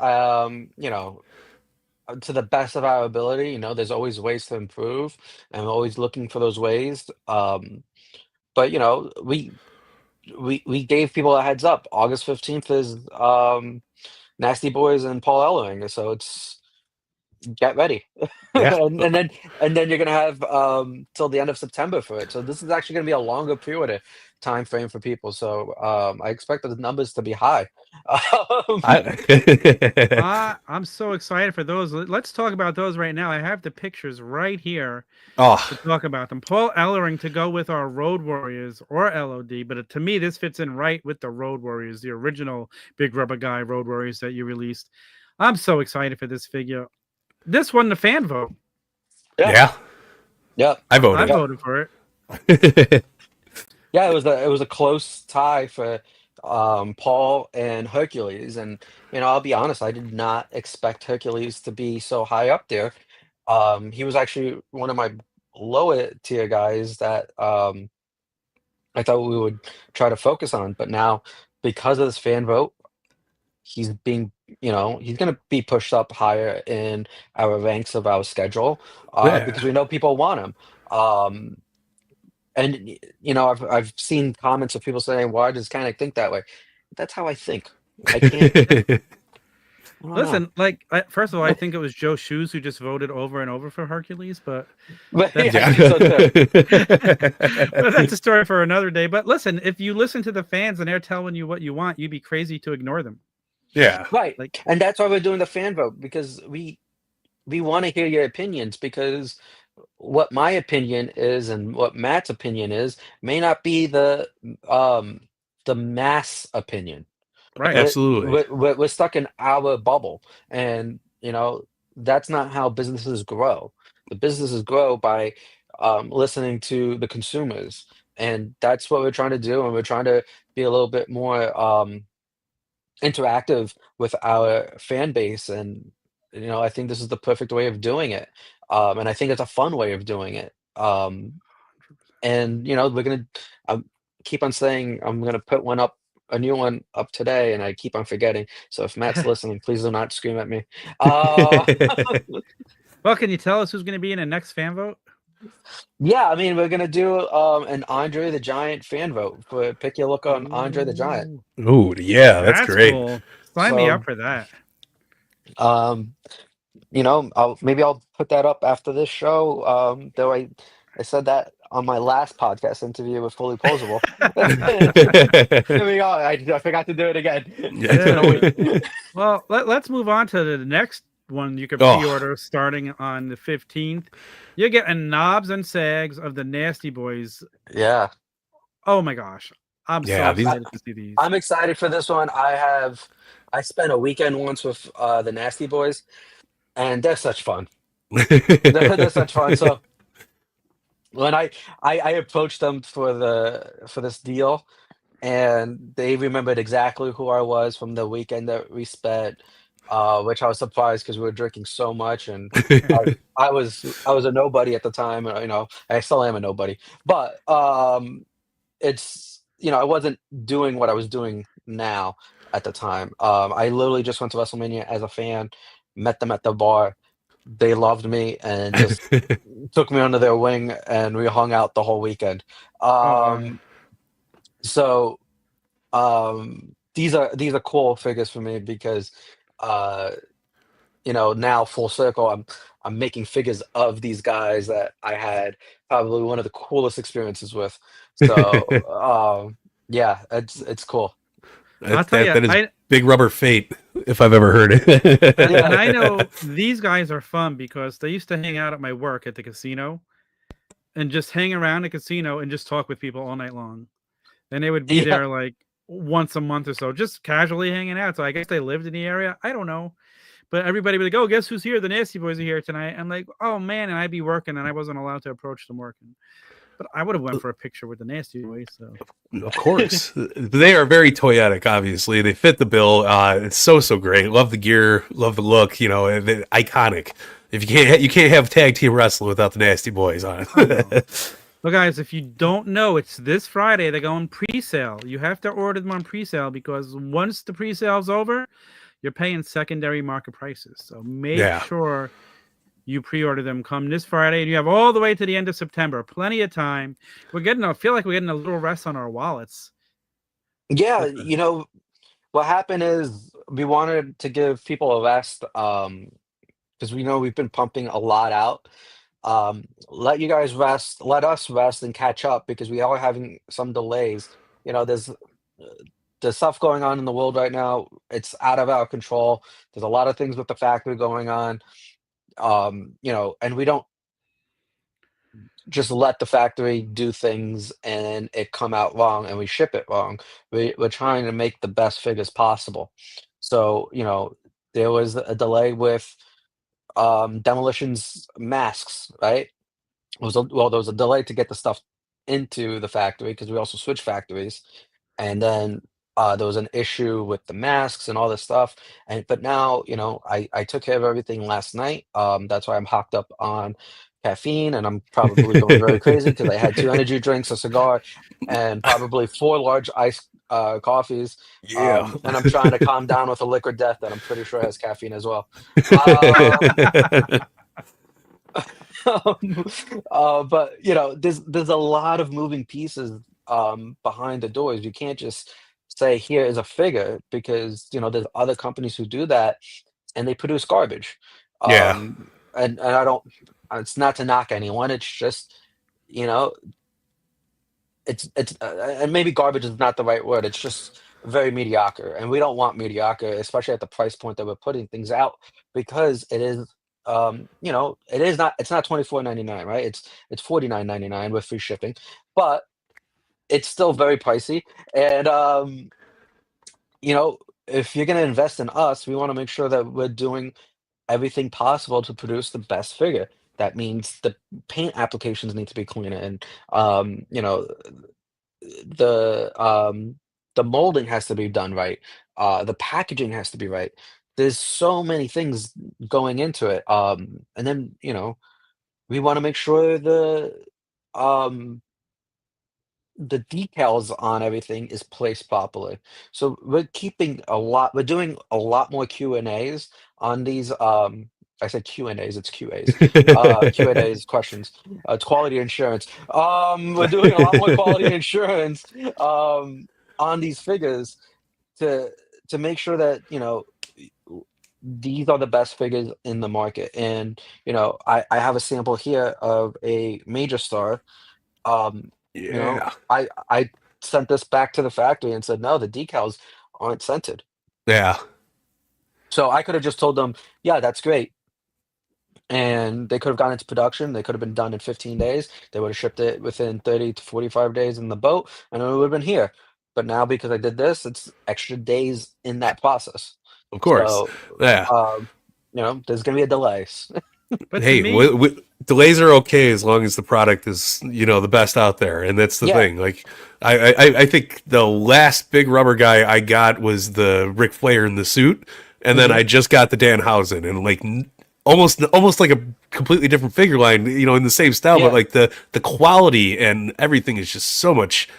to the best of our ability. There's always ways to improve, and we're always looking for those ways. But we gave people a heads up. August 15th is Nasty Boys and Paul Ellering, so it's get ready. Yeah. and then you're gonna have till the end of September for it. So this is actually gonna be a longer period time frame for people. So I expect the numbers to be high. I'm so excited for those. Let's talk about those right now. I have the pictures right here to Oh, talk about them. Paul Ellering to go with our Road Warriors or LOD, but to me, this fits in right with the Road Warriors, the original Big Rubber Guy Road Warriors that you released. I'm so excited for this figure. This won the fan vote. yeah. Yeah. I I voted. voted for it. Yeah, it was a close tie for Paul and Hercules, and I'll be honest, I did not expect Hercules to be so high up there. He was actually one of my lower tier guys that I thought we would try to focus on, but now because of this fan vote, he's being he's going to be pushed up higher in our ranks of our schedule Yeah. because we know people want him. And I've seen comments of people saying, "Why does Kanik think that way?" That's how I think. I can't. I don't know. Listen, first of all, I think it was Joe Shoes who just voted over and over for Hercules, but But That's- yeah, I think so too. but that's a story for another day. But listen, if you listen to the fans and they're telling you what you want, you'd be crazy to ignore them. Yeah. Right, Like- and that's why we're doing the fan vote, because we want to hear your opinions, because what my opinion is and what Matt's opinion is may not be the mass opinion. Right. Absolutely. We're stuck in our bubble, and that's not how businesses grow. The businesses grow by listening to the consumers, and that's what we're trying to do. And we're trying to be a little bit more interactive with our fan base, and I think this is the perfect way of doing it, and I think it's a fun way of doing it. And we're gonna keep on saying I'm gonna put a new one up today, and I keep on forgetting. So if Matt's listening, please do not scream at me. Well, can you tell us who's going to be in the next fan vote? Yeah, I mean, we're gonna do an Andre the Giant fan vote for pick your look on Andre the Giant. Oh, yeah, that's great. Cool. Sign me So- up for that. I'll put that up after this show. Though I said that on my last podcast interview with Fully Posable. Here we go. I forgot to do it again. It's been a week. Well, let's move on to the next one you can Oh. pre-order starting on the 15th. You're getting knobs and sags of the Nasty Boys. Yeah, Oh my gosh. I'm Yeah, so these- excited to see these. I'm excited for this one. I spent a weekend once with the Nasty Boys, and they're such fun. They're such fun. So when I approached them for this deal, and they remembered exactly who I was from the weekend that we spent, which I was surprised because we were drinking so much, and I was a nobody at the time. I still am a nobody, but it's I wasn't doing what I was doing now at the time. I literally just went to WrestleMania as a fan, met them at the bar. They loved me and just took me under their wing, and we hung out the whole weekend. So these are cool figures for me because now full circle, I'm making figures of these guys that I had probably one of the coolest experiences with. So yeah, it's cool. I'll tell you, that is Big Rubber Fate, if I've ever heard it. and I know these guys are fun because they used to hang out at my work at the casino and just hang around the casino and just talk with people all night long. And they would be Yeah. there like once a month or so, just casually hanging out. So I guess they lived in the area. I don't know. But everybody would be like, oh, guess who's here? The Nasty Boys are here tonight. I'm like, oh, man. And I'd be working, and I wasn't allowed to approach them working. But I would have went for a picture with the Nasty Boys. So Of course. They are very toyetic, obviously. They fit the bill. It's so great. Love the gear, love the look, iconic. If you can't have tag team wrestling without the Nasty Boys on it. Well, guys, if you don't know, it's this Friday. They're going pre-sale. You have to order them on pre-sale because once the pre-sale's over, you're paying secondary market prices. So make Yeah. sure you pre-order them come this Friday, and you have all the way to the end of September. Plenty of time. I feel like we're getting a little rest on our wallets. Yeah, With the- you know, what happened is we wanted to give people a rest, because we know we've been pumping a lot out. Let you guys rest, let us rest and catch up because we are having some delays. You know, there's stuff going on in the world right now. It's out of our control. There's a lot of things with the factory going on. You know, and we don't just let the factory do things and it come out wrong and we ship it wrong. We're trying to make the best figures possible. So, you know, there was a delay with Demolition's masks, right? There was a delay to get the stuff into the factory because we also switched factories, and then there was an issue with the masks and all this stuff. But now, you know, I took care of everything last night. That's why I'm hocked up on caffeine, and I'm probably going very crazy because I had 2 energy drinks, a cigar, and probably 4 large iced coffees. Yeah. And I'm trying to calm down with a liquid death that I'm pretty sure has caffeine as well. Um, but you know, there's a lot of moving pieces behind the doors. You can't just say here is a figure because you know there's other companies who do that and they produce garbage. Yeah. And I don't. It's not to knock anyone. It's just you know it's and maybe garbage is not the right word. It's just very mediocre, and we don't want mediocre, especially at the price point that we're putting things out because it is. You know, it's not 24.99, right? It's 49.99 with free shipping, but it's still very pricey. And you know, if you're gonna invest in us, we want to make sure that we're doing everything possible to produce the best figure. That means the paint applications need to be cleaner, and you know, the um the molding has to be done right. The packaging has to be right. There's so many things going into it. And then, you know, we want to make sure um the decals on everything is placed properly. So we're doing a lot more Q&As on these I said Q&As, it's QAs. Q&As questions. It's quality insurance. We're doing a lot more quality insurance on these figures to make sure that, you know, these are the best figures in the market. And, you know, I have a sample here of a major star. You know, Yeah. I sent this back to the factory and said, no, the decals aren't scented. Yeah. So I could have just told them, yeah, that's great. And they could have gone into production. They could have been done in 15 days. They would have shipped it within 30 to 45 days in the boat, and it would have been here. But now, because I did this, it's extra days in that process. Of course. So, Yeah. you know, there's going to be a delay. But to Hey, me, delays are okay as long as the product is, you know, the best out there, and that's the Yeah. thing. Like, I think the last big rubber guy I got was the Ric Flair in the suit, and then Mhm. I just got the Danhausen, and like almost like a completely different figure line, you know, in the same style, Yeah. but like the quality and everything is just so much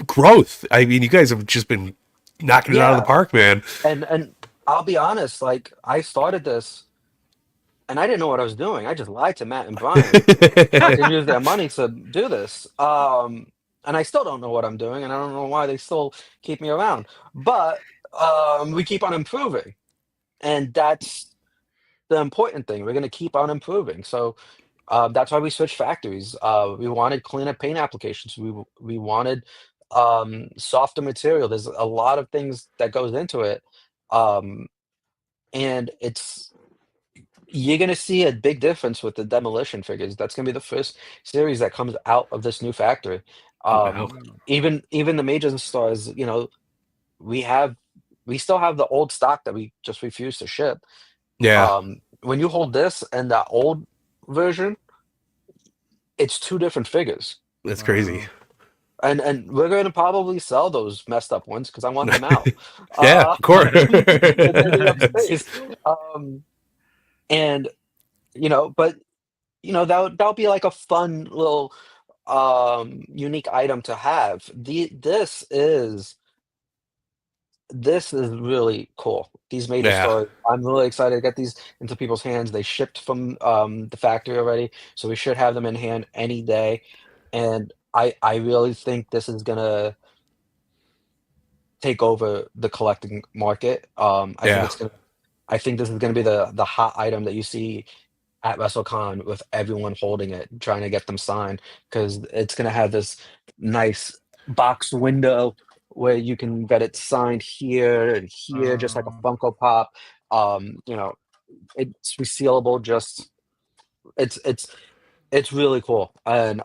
growth. I mean, you guys have just been knocking it out of the Yeah. park, man. And I'll be honest, like I started this and I didn't know what I was doing. I just lied to Matt and Brian so I can use their money to do this. And I still don't know what I'm doing, and I don't know why they still keep me around. But we keep on improving, and that's the important thing. We're going to keep on improving. So that's why we switched factories. We wanted cleaner paint applications. We wanted softer material. There's a lot of things that goes into it, um, and you're gonna see a big difference with the demolition figures. That's gonna be the first series that comes out of this new factory. Wow. Even the major stars, you know, we have we still have the old stock that we just refuse to ship. Yeah, When you hold this and that old version, it's two different figures. that's crazy. And we're gonna probably sell those messed up ones because I want them out. Yeah, of course. They're taking up space. And you know, but you know, that'll be like a fun little unique item to have. This is this is really cool. These major Yeah. stores, I'm really excited to get these into people's hands. They shipped from the factory already, so we should have them in hand any day. And I really think this is gonna take over the collecting market. Yeah. I think this is gonna be the hot item that you see at WrestleCon with everyone holding it, trying to get them signed, because it's gonna have this nice box window where you can get it signed here and here, just like a Funko Pop. You know, it's resealable. Just it's it's it's really cool. And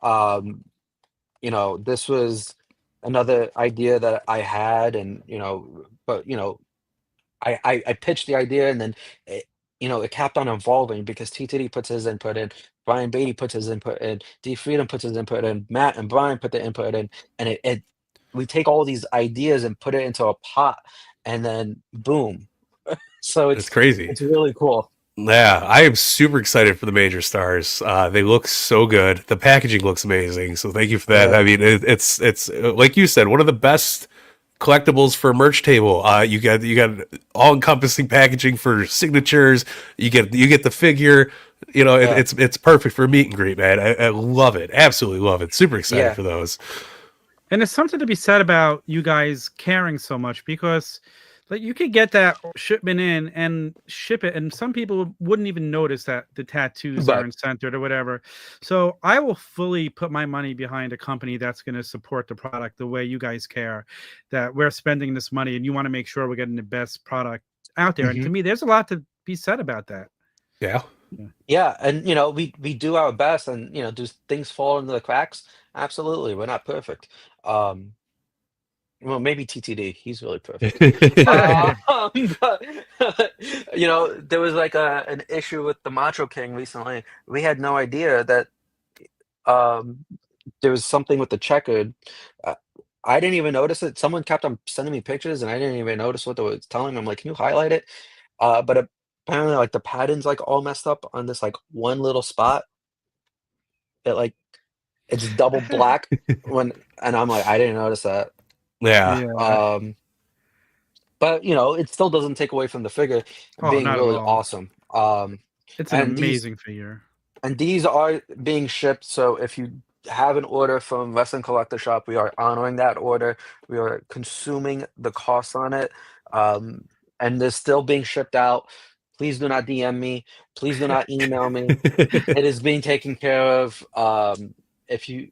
you know, this was another idea that I had, and but I pitched the idea, and then it, it kept on evolving because TTD puts his input in, Brian Beatty puts his input in, D Freedom puts his input in, Matt and Brian put the input in, and it we take all these ideas and put it into a pot, and then boom. So It's crazy. it's really cool. Yeah, I am super excited for the major stars. They look so good. The packaging looks amazing. So thank you for that. Yeah. I mean, it's like you said, one of the best collectibles for a merch table. You got all encompassing packaging for signatures. You get the figure. Yeah. It's perfect for a meet and greet, man. I love it. Absolutely love it. Super excited Yeah. for those. And there's something to be said about you guys caring so much, because like you could get that shipment in and ship it, and some people wouldn't even notice that the tattoos Right. aren't centered or whatever. So I will fully put my money behind a company that's going to support the product the way you guys care, that we're spending this money and you want to make sure we're getting the best product out there. And to Mhm. me, there's a lot to be said about that. Yeah. Yeah, and we do our best, and do things fall into the cracks? Absolutely, we're not perfect. Um, well, maybe TTD, he's really perfect. But there was like an issue with the Macho King recently. We had no idea that um, there was something with the checkered. Uh, I didn't even notice it. Someone kept on sending me pictures, and I didn't even notice what they were telling me. I'm like, can you highlight it? But apparently, like the pattern's like all messed up on this like one little spot. That like it's double black and I'm like, I didn't notice that. Yeah. Yeah. But it still doesn't take away from the figure Oh, being not at really all. awesome. It's an And these amazing figure. and these are being shipped. So if you have an order from Wrestling Collector Shop, we are honoring that order. We are consuming the cost on it. Um, and they're still being shipped out. Please do not DM me. Please do not email me. It is being taken care of. If you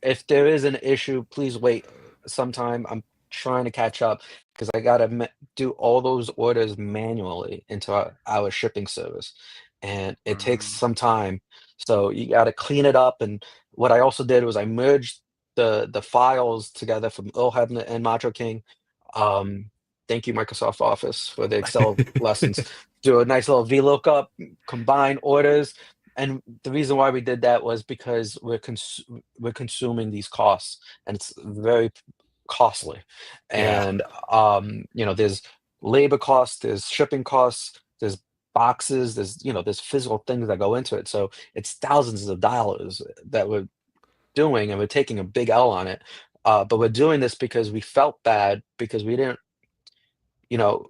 if there is an issue, please wait sometime. I'm trying to catch up because I gotta do all those orders manually into our shipping service, and it takes some time. So you gotta clean it up. And what I also did was I merged the files together from Ilhebna and Macho King. Thank you, Microsoft Office, for the Excel lessons. Do a nice little VLOOKUP, combine orders. And the reason why we did that was because we're consuming these costs, and it's very costly. Yeah. And there's labor costs, there's shipping costs, there's boxes, there's physical things that go into it. So it's thousands of dollars that we're doing, and we're taking a big L on it. But we're doing this because we felt bad because we didn't, you know,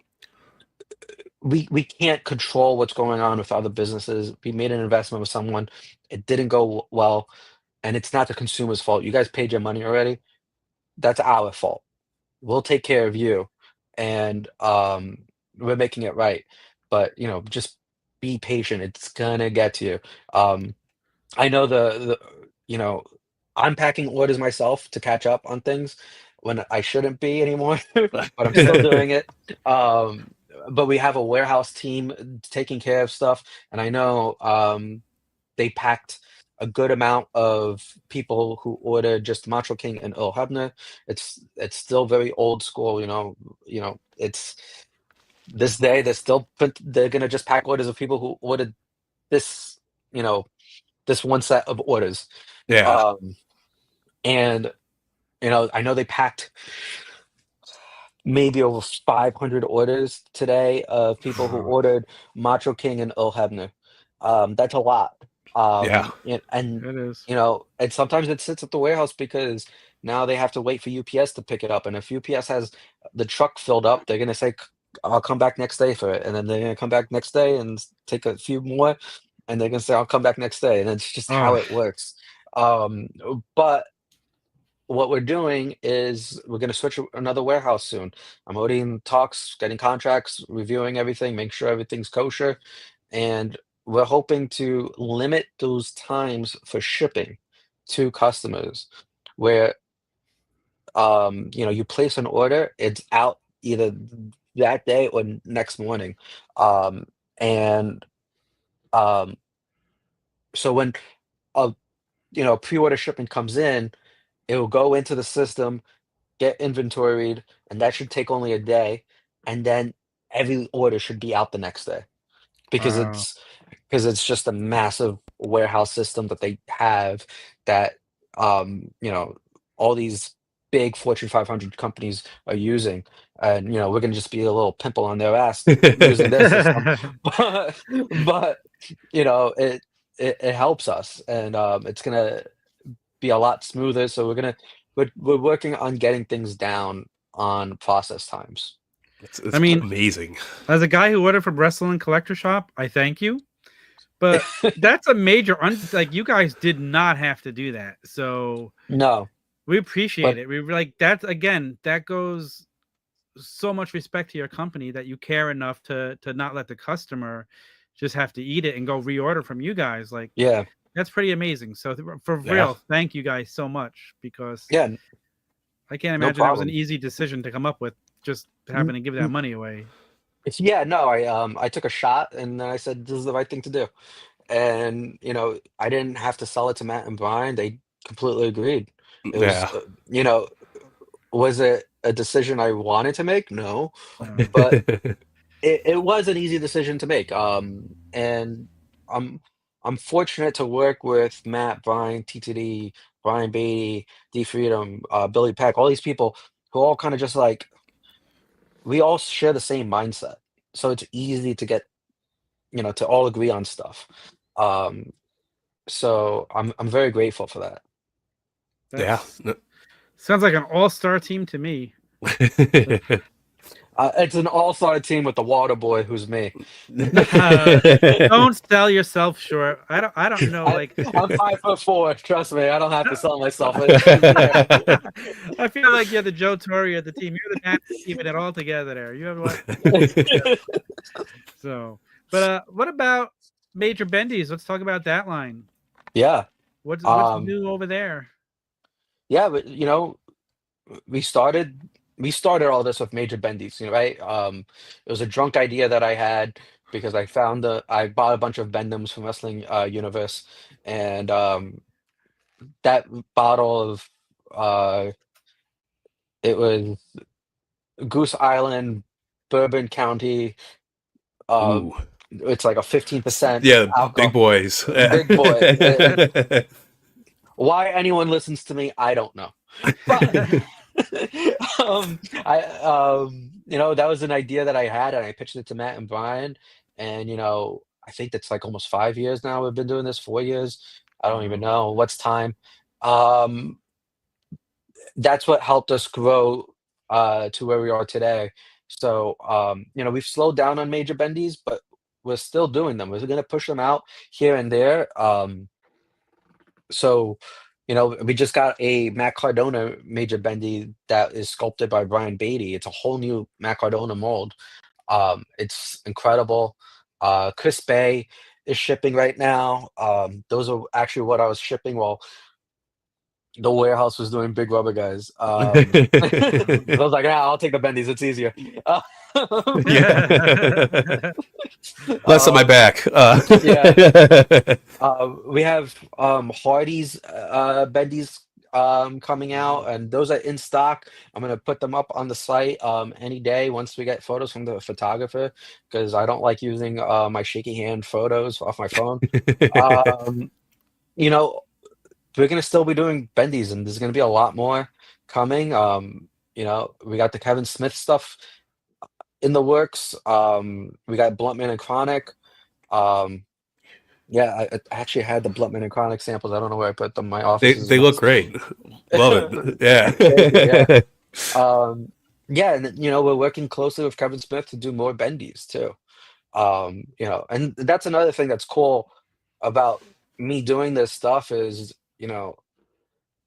we can't control what's going on with other businesses. We made an investment with someone, it didn't go well, and it's not the consumer's fault. You guys paid your money already. That's our fault. We'll take care of you, and we're making it right. But just be patient. It's gonna get to you. I know the I'm packing orders myself to catch up on things when I shouldn't be anymore, but I'm still doing it. Um, but we have a warehouse team taking care of stuff, and I know they packed a good amount of people who ordered just Macho King and Earl Hebner. It's still very old school, it's this day they're gonna just pack orders of people who ordered this, this one set of orders. Yeah. Um, and I know they packed maybe over 500 orders today of people who ordered Macho King and Earl Hebner. That's a lot. Yeah. And It is. and sometimes it sits at the warehouse because Now they have to wait for UPS to pick it up. And if UPS has the truck filled up, they're gonna say, "I'll come back next day for it," and then they're gonna come back next day and take a few more, and they're gonna say, "I'll come back next day," and it's just how Oh, it works. But what we're doing is we're going to switch another warehouse soon. I'm already in talks, getting contracts, reviewing everything, make sure everything's kosher, and we're hoping to limit those times for shipping to customers where you place an order, it's out either that day or next morning. Um and um so when a pre-order shipment comes in, it will go into the system, get inventoried, and that should take only a day, and then every order should be out the next day because wow. it's just a massive warehouse system that they have that all these big Fortune 500 companies are using, and we're gonna just be a little pimple on their ass using their system, but it helps us, and it's gonna be a lot smoother. So we're working on getting things down on process times. It's I mean, amazing. as a guy who ordered from Wrestling Collector Shop, I thank you. But that's a major like you guys did not have to do that. So No, we appreciate but it. We were like that goes so much respect to your company that you care enough to not let the customer just have to eat it and go reorder from you guys. Like yeah, that's pretty amazing. So for Yeah. real, thank you guys so much because yeah, I can't no imagine that was an problem. easy decision to come up with, just having to give that money away. Yeah, no, I took a shot and then I said this is the right thing to do. And I didn't have to sell it to Matt and Brian. They completely agreed. It was Yeah. was it a decision I wanted to make? No, No. but it was an easy decision to make. And I'm I'm fortunate to work with Matt, Brian, TTD, Brian Beatty, D Freedom, Billy Peck, all these people who all kind of just like we all share the same mindset. So it's easy to get, to all agree on stuff. Um, so I'm very grateful for that. Yeah. That's sounds like an all-star team to me. It's an all-star team with the water boy who's me. Don't sell yourself short. I don't know. Like I'm 5'4". Trust me, I don't have to sell myself. I feel like you're the Joe Torre of the team. You're the man keeping it all together there. You have what? So, but what about Major Bendy's? Let's talk about that line. Yeah. What's Um, new over there? yeah, but we started all this with Major Bendy's, right? It was a drunk idea that I had because I bought a bunch of Bendems from Wrestling Universe, and that bottle of it was Goose Island, Bourbon County. Ooh. It's like a 15% Yeah, big alcohol. boys. Big boy. Why anyone listens to me, I don't know. But that was an idea that I had, and I pitched it to Matt and Brian, and I think that's like almost 5 years now. We've been doing this 4 years. I don't even know what's time. Um, that's what helped us grow to where we are today. So we've slowed down on Major Bendies, but we're still doing them. We're going to push them out here and there. So we just got a Matt Cardona Major Bendy that is sculpted by Brian Beatty. It's a whole new Matt Cardona mold. It's incredible. Chris Bay is shipping right now. Those are actually what I was shipping while the warehouse was doing Big Rubber Guys. I was like, I'll take the Bendies. It's easier. Yeah. Less on my back. Yeah. We have Hardy's Bendies coming out, and those are in stock. I'm gonna put them up on the site any day once we get photos from the photographer, because I don't like using my shaky hand photos off my phone. We're gonna still be doing Bendies, and there's gonna be a lot more coming. We got the Kevin Smith stuff in the works. We got Bluntman and Chronic. Yeah, I actually had the Bluntman and Chronic samples. I don't know where I put them. My They office is a they look mess. great. Love it. Yeah. Crazy, yeah. Yeah, and we're working closely with Kevin Smith to do more bendies too. And that's another thing that's cool about me doing this stuff is,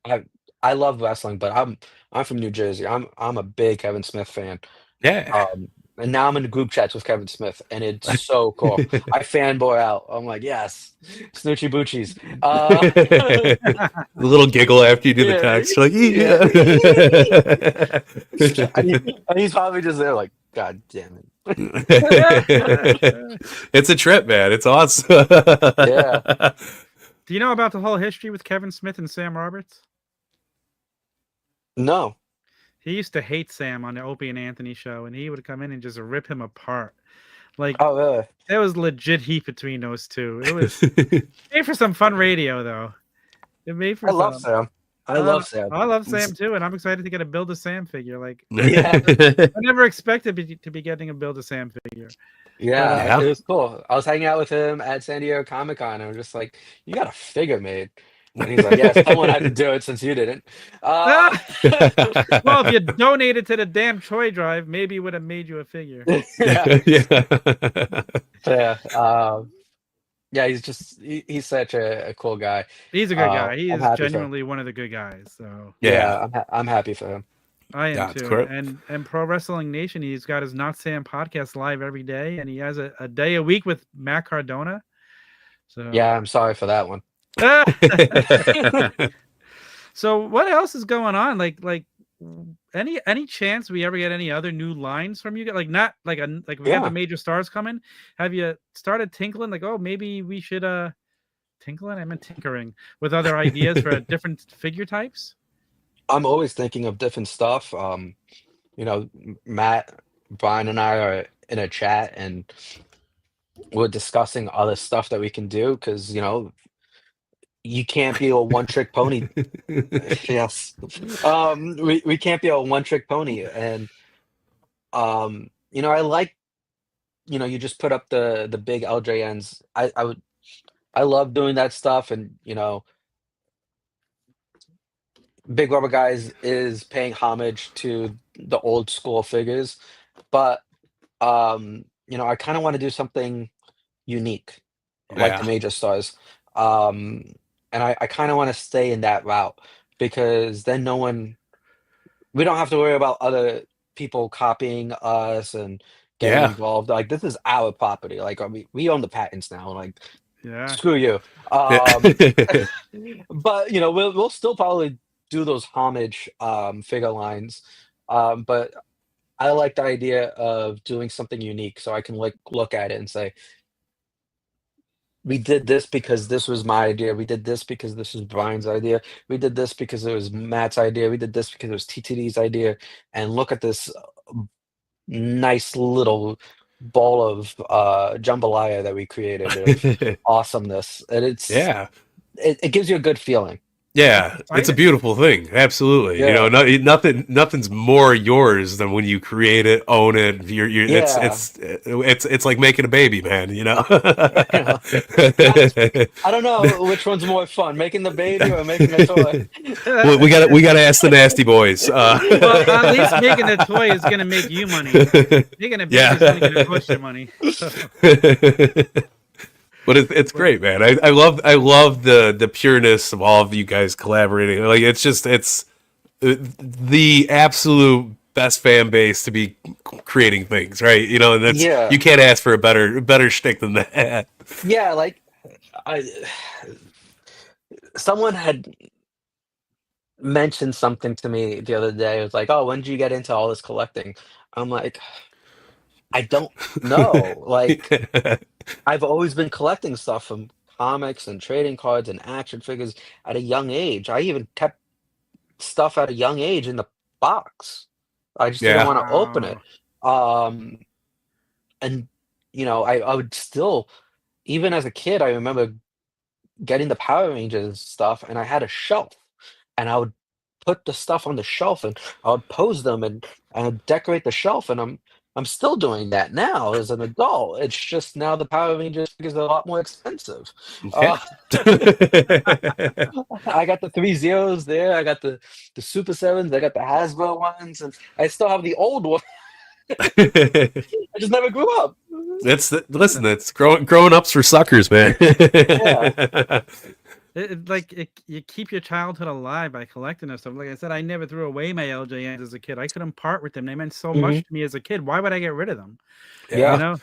I I love wrestling, but I'm from New Jersey. I'm a big Kevin Smith fan. Yeah. And now I'm in the group chats with Kevin Smith, and it's so cool. I fanboy out. I'm like, yes, Snoochie Boochies. The little giggle after you do the Yeah, text. You're like, yeah. yeah. And he's probably just there like, God damn it. It's a trip, man. It's awesome. Yeah. Do you know about the whole history with Kevin Smith and Sam Roberts? No. He used to hate Sam on the Opie and Anthony show, and he would come in and just rip him apart. Like, Oh, really? there was legit heat between those two. It was made for some fun radio, though. It made for I love some. Sam. I love Sam. I love Sam too, and I'm excited to get a Build a Sam figure. Like, Yeah. I never expected to be getting a Build a Sam figure. Yeah, Yeah. it was cool. I was hanging out with him at San Diego Comic-Con, and I'm just like, "You got a figure made?" And he's like, "Yeah, someone had to do it since you didn't." Well, if you donated to the damn Troy Drive, maybe it would have made you a figure. Yeah, Yeah. yeah. Yeah, he's such a cool guy. He's a good guy. He I'm is happy for him. genuinely one of the good guys. So Yeah. I'm happy for him. I am That's too. correct. And Pro Wrestling Nation, he's got his Not Sam podcast live every day, and he has a day a week with Matt Cardona. So Yeah, I'm sorry for that one. So what else is going on? Like any chance we ever get any other new lines from you? Like not like we have Yeah. the major stars coming. Have you started tinkling? Like, oh, maybe we should tinkling? I meant tinkering with other ideas for different figure types. I'm always thinking of different stuff. Matt, Brian, and I are in a chat, and we're discussing other stuff that we can do because you can't be a one-trick pony. Yes. We can't be a one-trick pony, and I like you just put up the big LJNs. I love doing that stuff, and Big Rubber Guys is paying homage to the old school figures, but I kind of want to do something unique, like the Yeah. major stars. And I kind of want to stay in that route because then we don't have to worry about other people copying us and getting Yeah. involved. Like this is our property. Like we own the patents now. Like Yeah. screw you. But we'll still probably do those homage figure lines. But I like the idea of doing something unique so I can look at it and say, we did this because this was my idea. We did this because this was Brian's idea. We did this because it was Matt's idea. We did this because it was TTD's idea. And look at this nice little ball of jambalaya that we created of awesomeness. And Yeah. it gives you a good feeling. Yeah, it's a beautiful thing. Absolutely. Yeah. Nothing's more yours than when you create it, own it. Yeah. It's like making a baby, man, I don't know which one's more fun, making the baby or making the toy. Well, we got to ask the Nasty Boys. Well, at least making a toy is gonna make you money. Making a baby is only gonna cost you money. But it's great, man. I love the pureness of all of you guys collaborating. Like it's the absolute best fan base to be creating things, right? And that's you can't ask for a better shtick than that. Yeah, like someone had mentioned something to me the other day. It was like, "Oh, when did you get into all this collecting?" I'm like, I don't know. Like, I've always been collecting stuff from comics and trading cards and action figures at a young age. I even kept stuff at a young age in the box. I just didn't want to open it. And I would still, even as a kid, I remember getting the Power Rangers stuff, and I had a shelf, and I would put the stuff on the shelf, and I would pose them and decorate the shelf, and I'm still doing that now as an adult. It's just now the Power Rangers figures are a lot more expensive. Yeah. I got the 3 zeros there. I got the Super Sevens. I got the Hasbro ones, and I still have the old one. I just never grew up. Listen, it's growing up's for suckers, man. You keep your childhood alive by collecting this stuff. Like I said, I never threw away my LJNs as a kid. I couldn't part with them. They meant so much to me as a kid. Why would I get rid of them? Yeah. You know,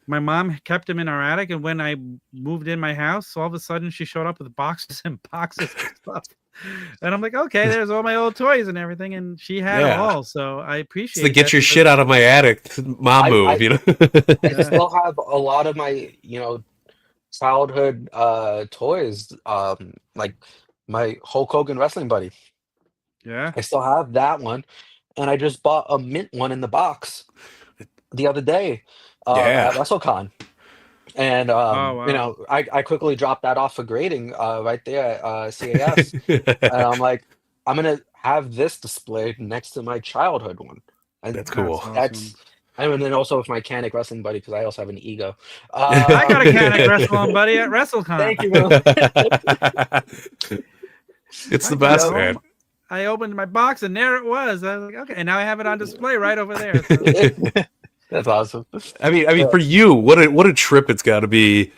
my mom kept them in our attic, and when I moved in my house, all of a sudden she showed up with boxes and boxes of stuff. And I'm like, okay, there's all my old toys and everything, and she had them all. So I appreciate it. Get your shit out of my attic, mom move. You know, I still have a lot of my childhood toys, like my Hulk Hogan wrestling buddy. Yeah, I still have that one, and I just bought a mint one in the box the other day at WrestleCon. And I quickly dropped that off for grading right there at CAS. And I'm like, I'm gonna have this displayed next to my childhood one. And that's cool. Awesome. And then also with my Kanik wrestling buddy, because I also have an ego. I got a Kanik wrestling buddy at WrestleCon. Thank you, bro. It's the best, man. I opened my box and there it was. I was like, okay, and now I have it on display right over there. So. That's awesome. I mean, for you, what a trip it's got to be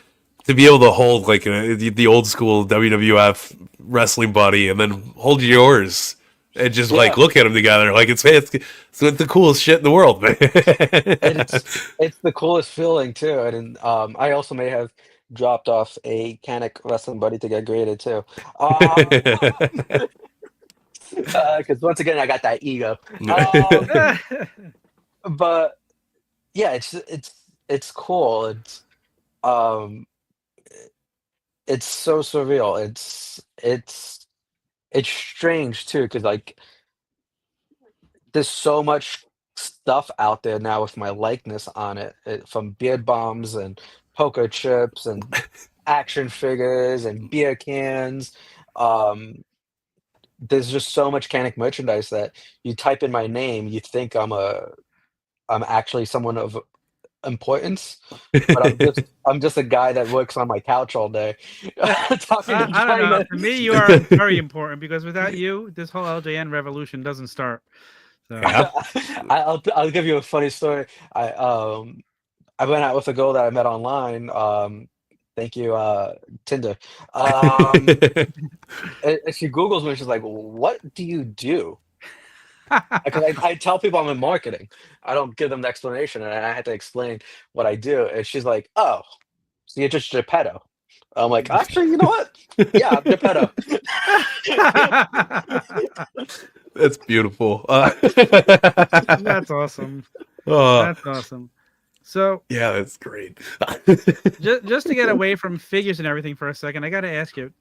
able to hold like the old school WWF wrestling buddy, and then hold yours and just like look at them together. Like it's the coolest shit in the world, man. It's the coolest feeling too. And I also may have dropped off a Kanik wrestling buddy to get graded too. Because once again, I got that ego. But yeah, it's cool. It's so surreal. It's strange too, because like there's so much stuff out there now with my likeness on it, from beard bombs and poker chips and action figures and beer cans. There's just so much Kanik merchandise that you type in my name, you think I'm actually someone of importance, but I'm just a guy that works on my couch all day. Talking I don't know. To me, you are very important, because without you, this whole LJN revolution doesn't start. So. Yeah. I'll give you a funny story. I went out with a girl that I met online. Thank you, Tinder. And she Googles me and she's like, "What do you do?" Because I tell people I'm in marketing. I don't give them the explanation, and I had to explain what I do. And she's like, "Oh, so you're just Geppetto?" I'm like, "Actually, you know what? Yeah, I'm Geppetto." That's beautiful. That's awesome. That's awesome. So yeah, that's great. just to get away from figures and everything for a second, I got to ask you.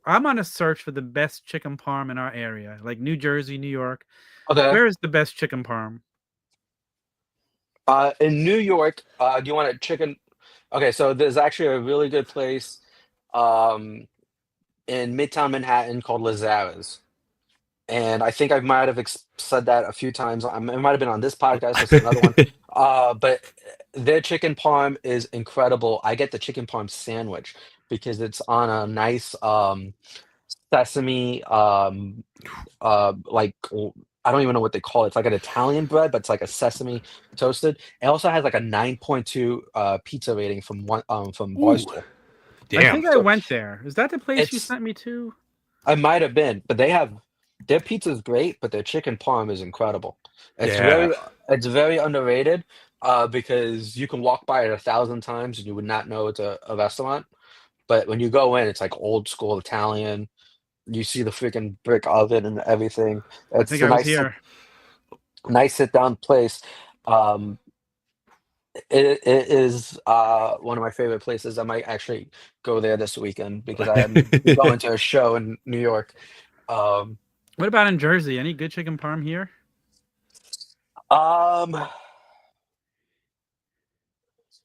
I'm on a search for the best chicken parm in our area, like New Jersey, New York. Okay. Where is the best chicken parm? In New York, do you want a chicken? Okay, so there's actually a really good place in Midtown Manhattan called Lazara's. And I think I might have said that a few times. It might have been on this podcast or another one. But their chicken parm is incredible. I get the chicken parm sandwich because it's on a nice sesame, like I don't even know what they call it. It's like an Italian bread, but it's like a sesame toasted. It also has like a 9.2 pizza rating from Barstool. Damn. I think I went there. Is that the place you sent me to? I might have been, but their pizza is great, but their chicken parm is incredible. It's very underrated because you can walk by it 1,000 times and you would not know it's a restaurant. But when you go in, it's like old school Italian. You see the freaking brick oven and everything. It's I think I was here. Nice sit down place. It is one of my favorite places. I might actually go there this weekend because I am going to a show in New York. What about in Jersey? Any good chicken parm here?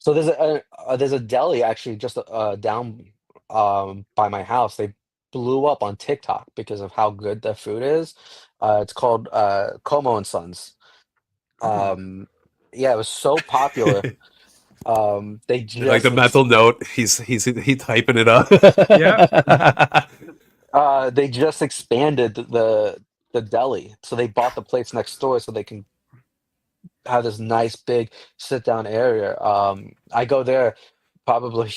So there's a deli actually just down by my house. They blew up on TikTok because of how good the food is. It's called Como and Sons. Yeah, it was so popular. They Like the just mental note, he's typing it up. they just expanded the deli, so they bought the place next door so they can have this nice big sit down area. I go there probably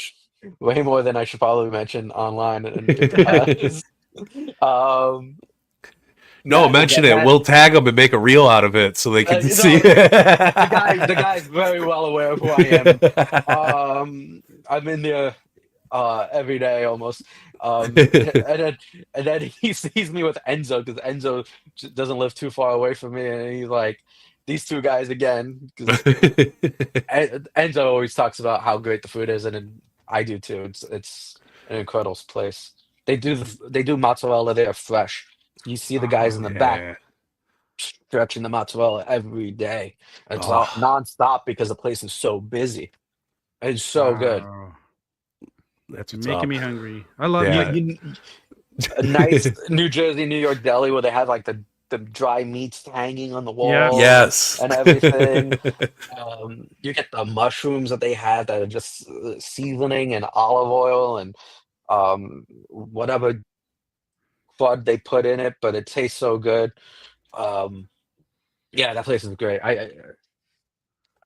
way more than I should probably mention online and because um No, Matt, mention it. Matt, We'll tag them and make a reel out of it so they can no, see. the guy's very well aware of who I am. I'm in there every day almost. And then he sees me with Enzo because Enzo doesn't live too far away from me, and he's like, "These two guys again." 'Cause Enzo always talks about how great the food is, and I do too. It's an incredible place. They do mozzarella there fresh. You see the guys in the back stretching the mozzarella every day. It's all nonstop because the place is so busy. It's so good. That's You're making me hungry. I love Yeah. A nice New Jersey, New York deli where they have like the dry meats hanging on the wall. Yeah. Yes. And everything. You get the mushrooms that they have that are just seasoning and olive oil and whatever bud they put in it, but it tastes so good. Yeah, that place is great.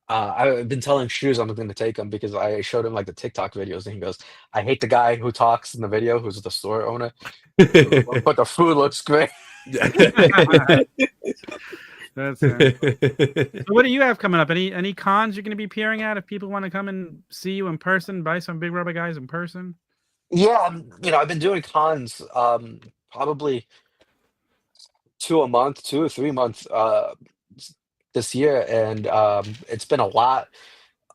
I've been telling Shoes I'm going to take him because I showed him like the TikTok videos, and he goes, "I hate the guy who talks in the video, who's the store owner, but the food looks great." That's it. So what do you have coming up? Any cons you're going to be appearing at if people want to come and see you in person, buy some Big Rubber Guys in person? Yeah, I've been doing cons probably 2 or 3 months this year, and it's been a lot.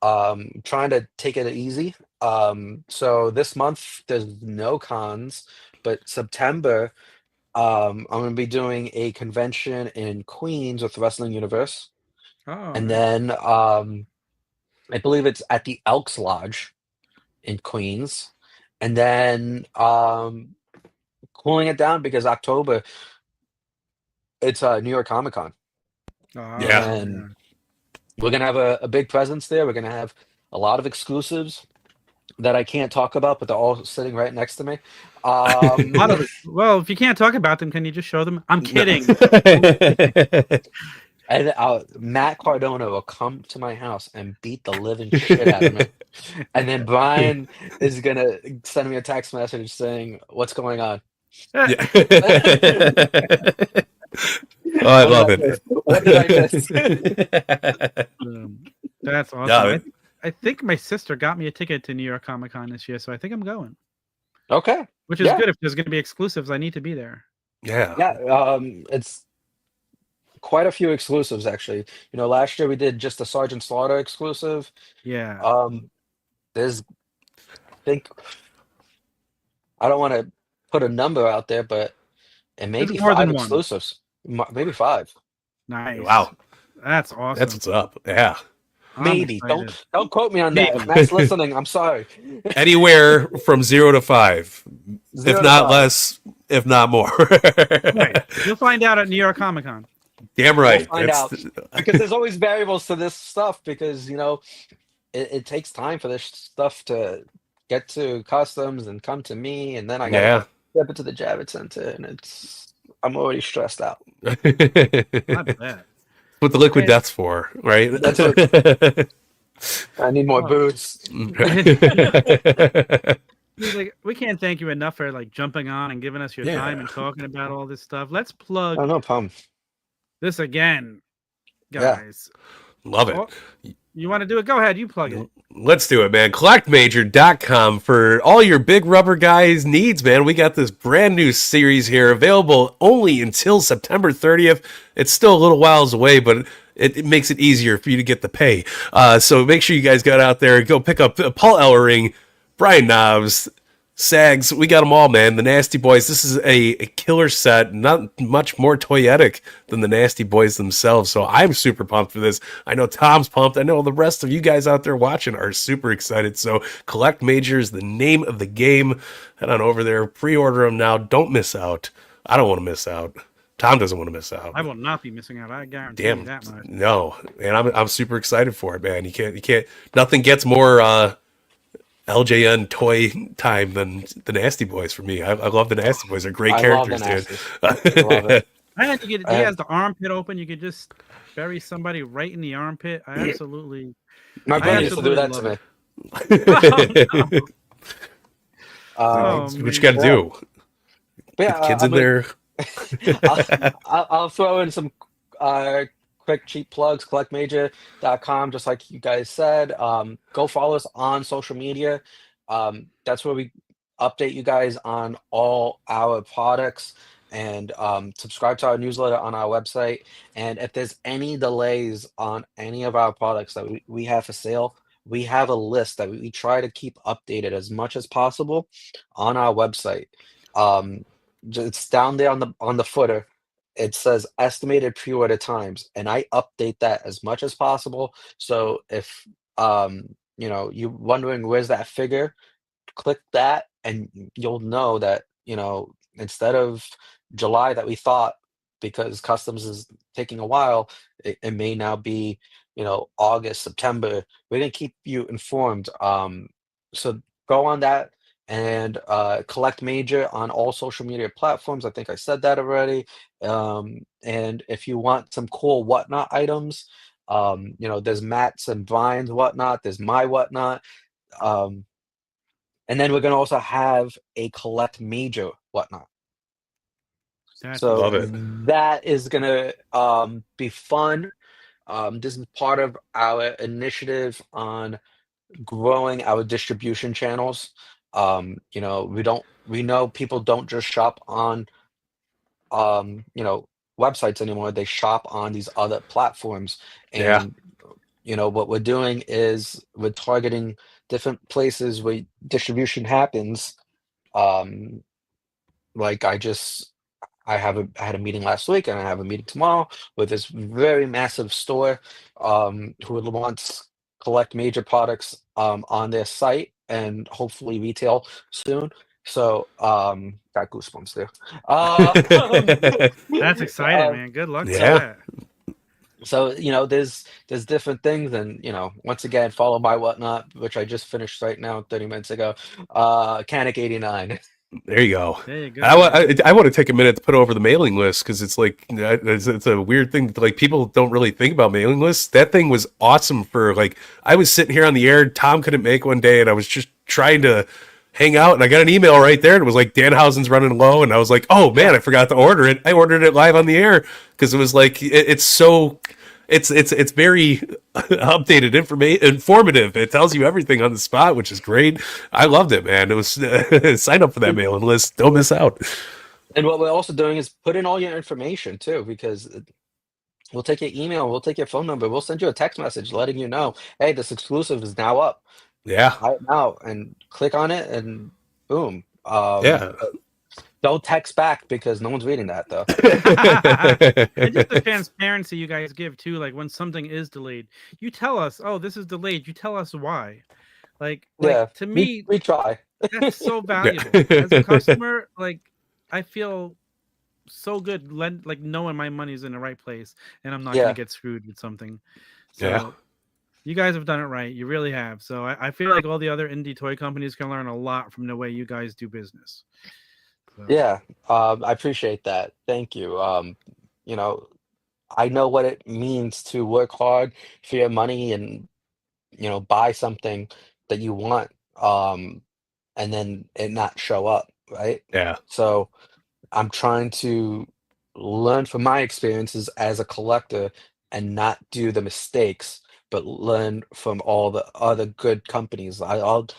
Trying to take it easy. So this month there's no cons, but September I'm going to be doing a convention in Queens with Wrestling Universe, Oh, and nice. then I believe it's at the Elks Lodge in Queens, and then cooling it down because October it's New York Comic Con, Yeah. and we're gonna have a big presence there. We're gonna have a lot of exclusives that I can't talk about, but they're all sitting right next to me. Well, if you can't talk about them, can you just show them? I'm kidding. And Matt Cardona will come to my house and beat the living shit out of me. And then Brian is gonna send me a text message saying, "What's going on?" Yeah. Oh, I love it. What did I miss? That's awesome. Yeah, I think my sister got me a ticket to New York Comic Con this year, so I think I'm going. Okay, Which is Yeah. good if there's going to be exclusives. I need to be there. yeah. it's quite a few exclusives actually. Last year we did just a Sergeant Slaughter exclusive. Yeah. There's, I think, I don't want to put a number out there, but it may There's be more 5 than one. exclusives, maybe 5. Nice. Wow. That's awesome. That's what's up. Yeah. I'm Maybe. excited. Don't quote me on that. If Matt's listening, I'm sorry. Anywhere from 0 to 5. 0 If to not 5. less, if not more. Right. You'll find out at New York Comic Con. Damn right. We'll find out. Because there's always variables to this stuff because, it takes time for this stuff to get to customs and come to me, and then I gotta Yeah. step it to the Javits Center, and I'm already stressed out. Not bad. What the liquid Okay. death's for, right? That's I need more boots. He's like, we can't thank you enough for jumping on and giving us your time and talking about all this stuff. Let's plug Oh, no problem. this again, Yeah. guys. Love it. Oh, you want to do it? Go ahead. You plug it. Let's do it, man. CollectMajor.com for all your Big Rubber Guys needs, man. We got this brand new series here available only until September 30th. It's still a little whiles away, but it makes it easier for you to get the pay. So make sure you guys got out there and go pick up Paul Ellering, Brian Knobs, Sags. We got them all, man. The Nasty Boys. This is a killer set, not much more toyetic than the Nasty Boys themselves. So I'm super pumped for this. I know Tom's pumped. I know the rest of you guys out there watching are super excited. So Collect Major is the name of the game. Head on over there, pre-order them now. Don't miss out. I don't want to miss out. Tom doesn't want to miss out. I will not be missing out. I guarantee Damn, you that much. no, and I'm super excited for it, man. You can't. Nothing gets more LJN toy time than the Nasty Boys for me. I love the Nasty Boys. They're great characters, dude. I love it. And he has the armpit open. You could just bury somebody right in the armpit. I absolutely. My brother used to do that to me. Oh, what you got to do? Yeah, Kids in there. I'll throw in some quick cheap plugs. collectmajor.com, just like you guys said. Go follow us on social media. That's where we update you guys on all our products, and subscribe to our newsletter on our website. And if there's any delays on any of our products that we have for sale, we have a list that we try to keep updated as much as possible on our website. It's down there on the footer. It says estimated pre-order times, and I update that as much as possible. So if you're wondering where's that figure, click that and you'll know that instead of July that we thought, because customs is taking a while, it may now be August, September. We're gonna keep you informed. So go on that and collect Major on all social media platforms. I think I said that already. And if you want some cool whatnot items, there's Matt's and Brian's whatnot, there's my whatnot. And then we're gonna also have a collect Major whatnot. So Love it. that is gonna be fun. This is part of our initiative on growing our distribution channels. We know people don't just shop on websites anymore. They shop on these other platforms. And what we're doing is we're targeting different places where distribution happens. Like I had a meeting last week, and I have a meeting tomorrow with this very massive store who wants collect Major products on their site and hopefully retail soon. So got goosebumps there. That's exciting, man. Good luck to Yeah. that. So there's different things, and once again, follow my whatnot, which I just finished right now 30 minutes ago. Kanik 89. There you go. There you go. I want to take a minute to put over the mailing list, because it's like it's a weird thing. Like, people don't really think about mailing lists. That thing was awesome for, like, I was sitting here on the air. Tom couldn't make one day, and I was just trying to hang out, and I got an email right there, and it was like Danhausen's running low, and I was like, oh man, I forgot to order it. I ordered it live on the air because it was like it's so. It's very updated, informative. It tells you everything on the spot, which is great. I loved it, man. It was sign up for that mailing list. Don't miss out. And what we're also doing is put in all your information too, because we'll take your email, we'll take your phone number, we'll send you a text message letting you know, hey, this exclusive is now up. Yeah. Right now, and click on it, and boom. Yeah. Don't text back, because no one's reading that though. And just the transparency you guys give too, like when something is delayed, you tell us, oh, this is delayed. You tell us why. Like to me, we try. that's so valuable. As a customer, like, I feel so good, like, knowing my money's in the right place and I'm not gonna get screwed with something. So you guys have done it right. You really have. So I feel like all the other indie toy companies can learn a lot from the way you guys do business. So. Yeah, I appreciate that. Thank you. I know what it means to work hard for your money and buy something that you want, and then it not show up, right? Yeah. So I'm trying to learn from my experiences as a collector and not do the mistakes, but learn from all the other good companies. I'll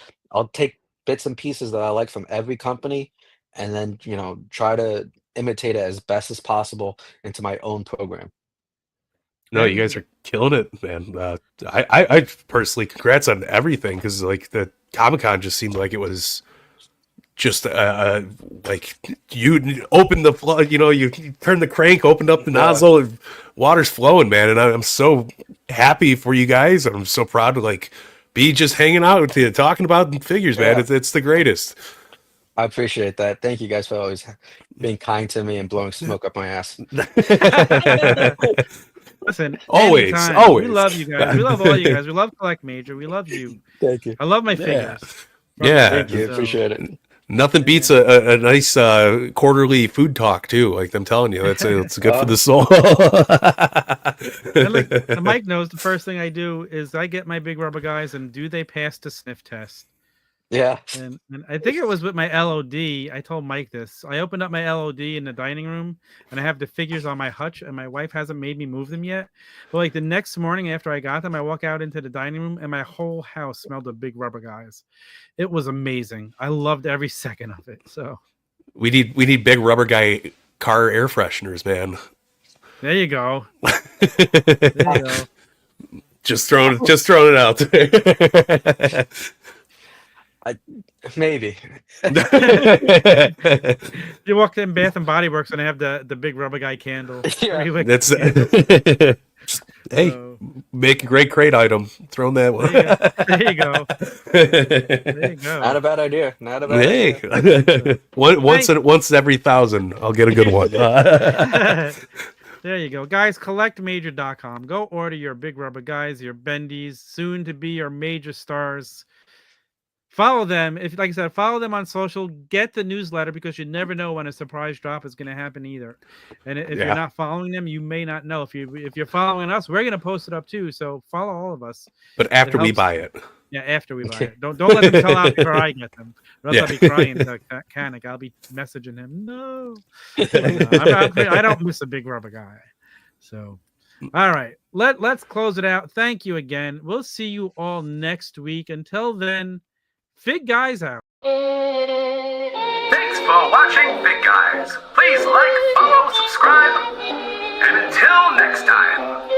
take bits and pieces that I like from every company, and then try to imitate it as best as possible into my own program. No, you guys are killing it, man. I personally, congrats on everything, because like the Comic-Con just seemed like it was just like you open the flood, you turn the crank, opened up the nozzle, and water's flowing, man. And I'm so happy for you guys. I'm so proud to be just hanging out with you, talking about figures, man. It's the greatest. I appreciate that. Thank you guys for always being kind to me and blowing smoke up my ass. Listen, Always, anytime. always. We love you guys. We love all you guys. We love Collect Major. We love you. Thank you. I love my Yeah. figures. Yeah. Thank you. So- Appreciate it. Nothing beats a nice quarterly food talk too. Like I'm telling you, it's good for the soul. And like Mike knows, the first thing I do is I get my Big Rubber Guys and do they pass the sniff test? Yeah. And I think it was with my LOD. I told Mike this. I opened up my LOD in the dining room and I have the figures on my hutch and my wife hasn't made me move them yet. But like the next morning after I got them, I walk out into the dining room and my whole house smelled of Big Rubber Guys. It was amazing. I loved every second of it. So we need Big Rubber Guy car air fresheners, man. there you go. There you go. Just throwing it out there. Maybe. You walk in Bath and Body Works and they have the Big Rubber Guy candle. Yeah. Very wicked That's candle. hey, So, make a great crate item. Throwing that one. there you go. There you go. Not a bad idea. Not a bad Hey, idea. once every 1,000, I'll get a good one. There you go. Guys, collectmajor.com. Go order your Big Rubber Guys, your bendies, soon to be your major stars. Follow them. If, like I said, follow them on social. Get the newsletter because you never know when a surprise drop is going to happen either. And if Yeah. you're not following them, you may not know. If you're following us, we're going to post it up too. So follow all of us. But after we helps. buy it. Yeah, after we buy it. Don't let them sell out before I get them. Or else Yeah. I'll be crying to Kanik. I'll be messaging him. No. I don't miss a Big Rubber Guy. So, all right. Let's close it out. Thank you again. We'll see you all next week. Until then, FigGuys out. Thanks for watching, Big Guys. Please like, follow, subscribe, and until next time.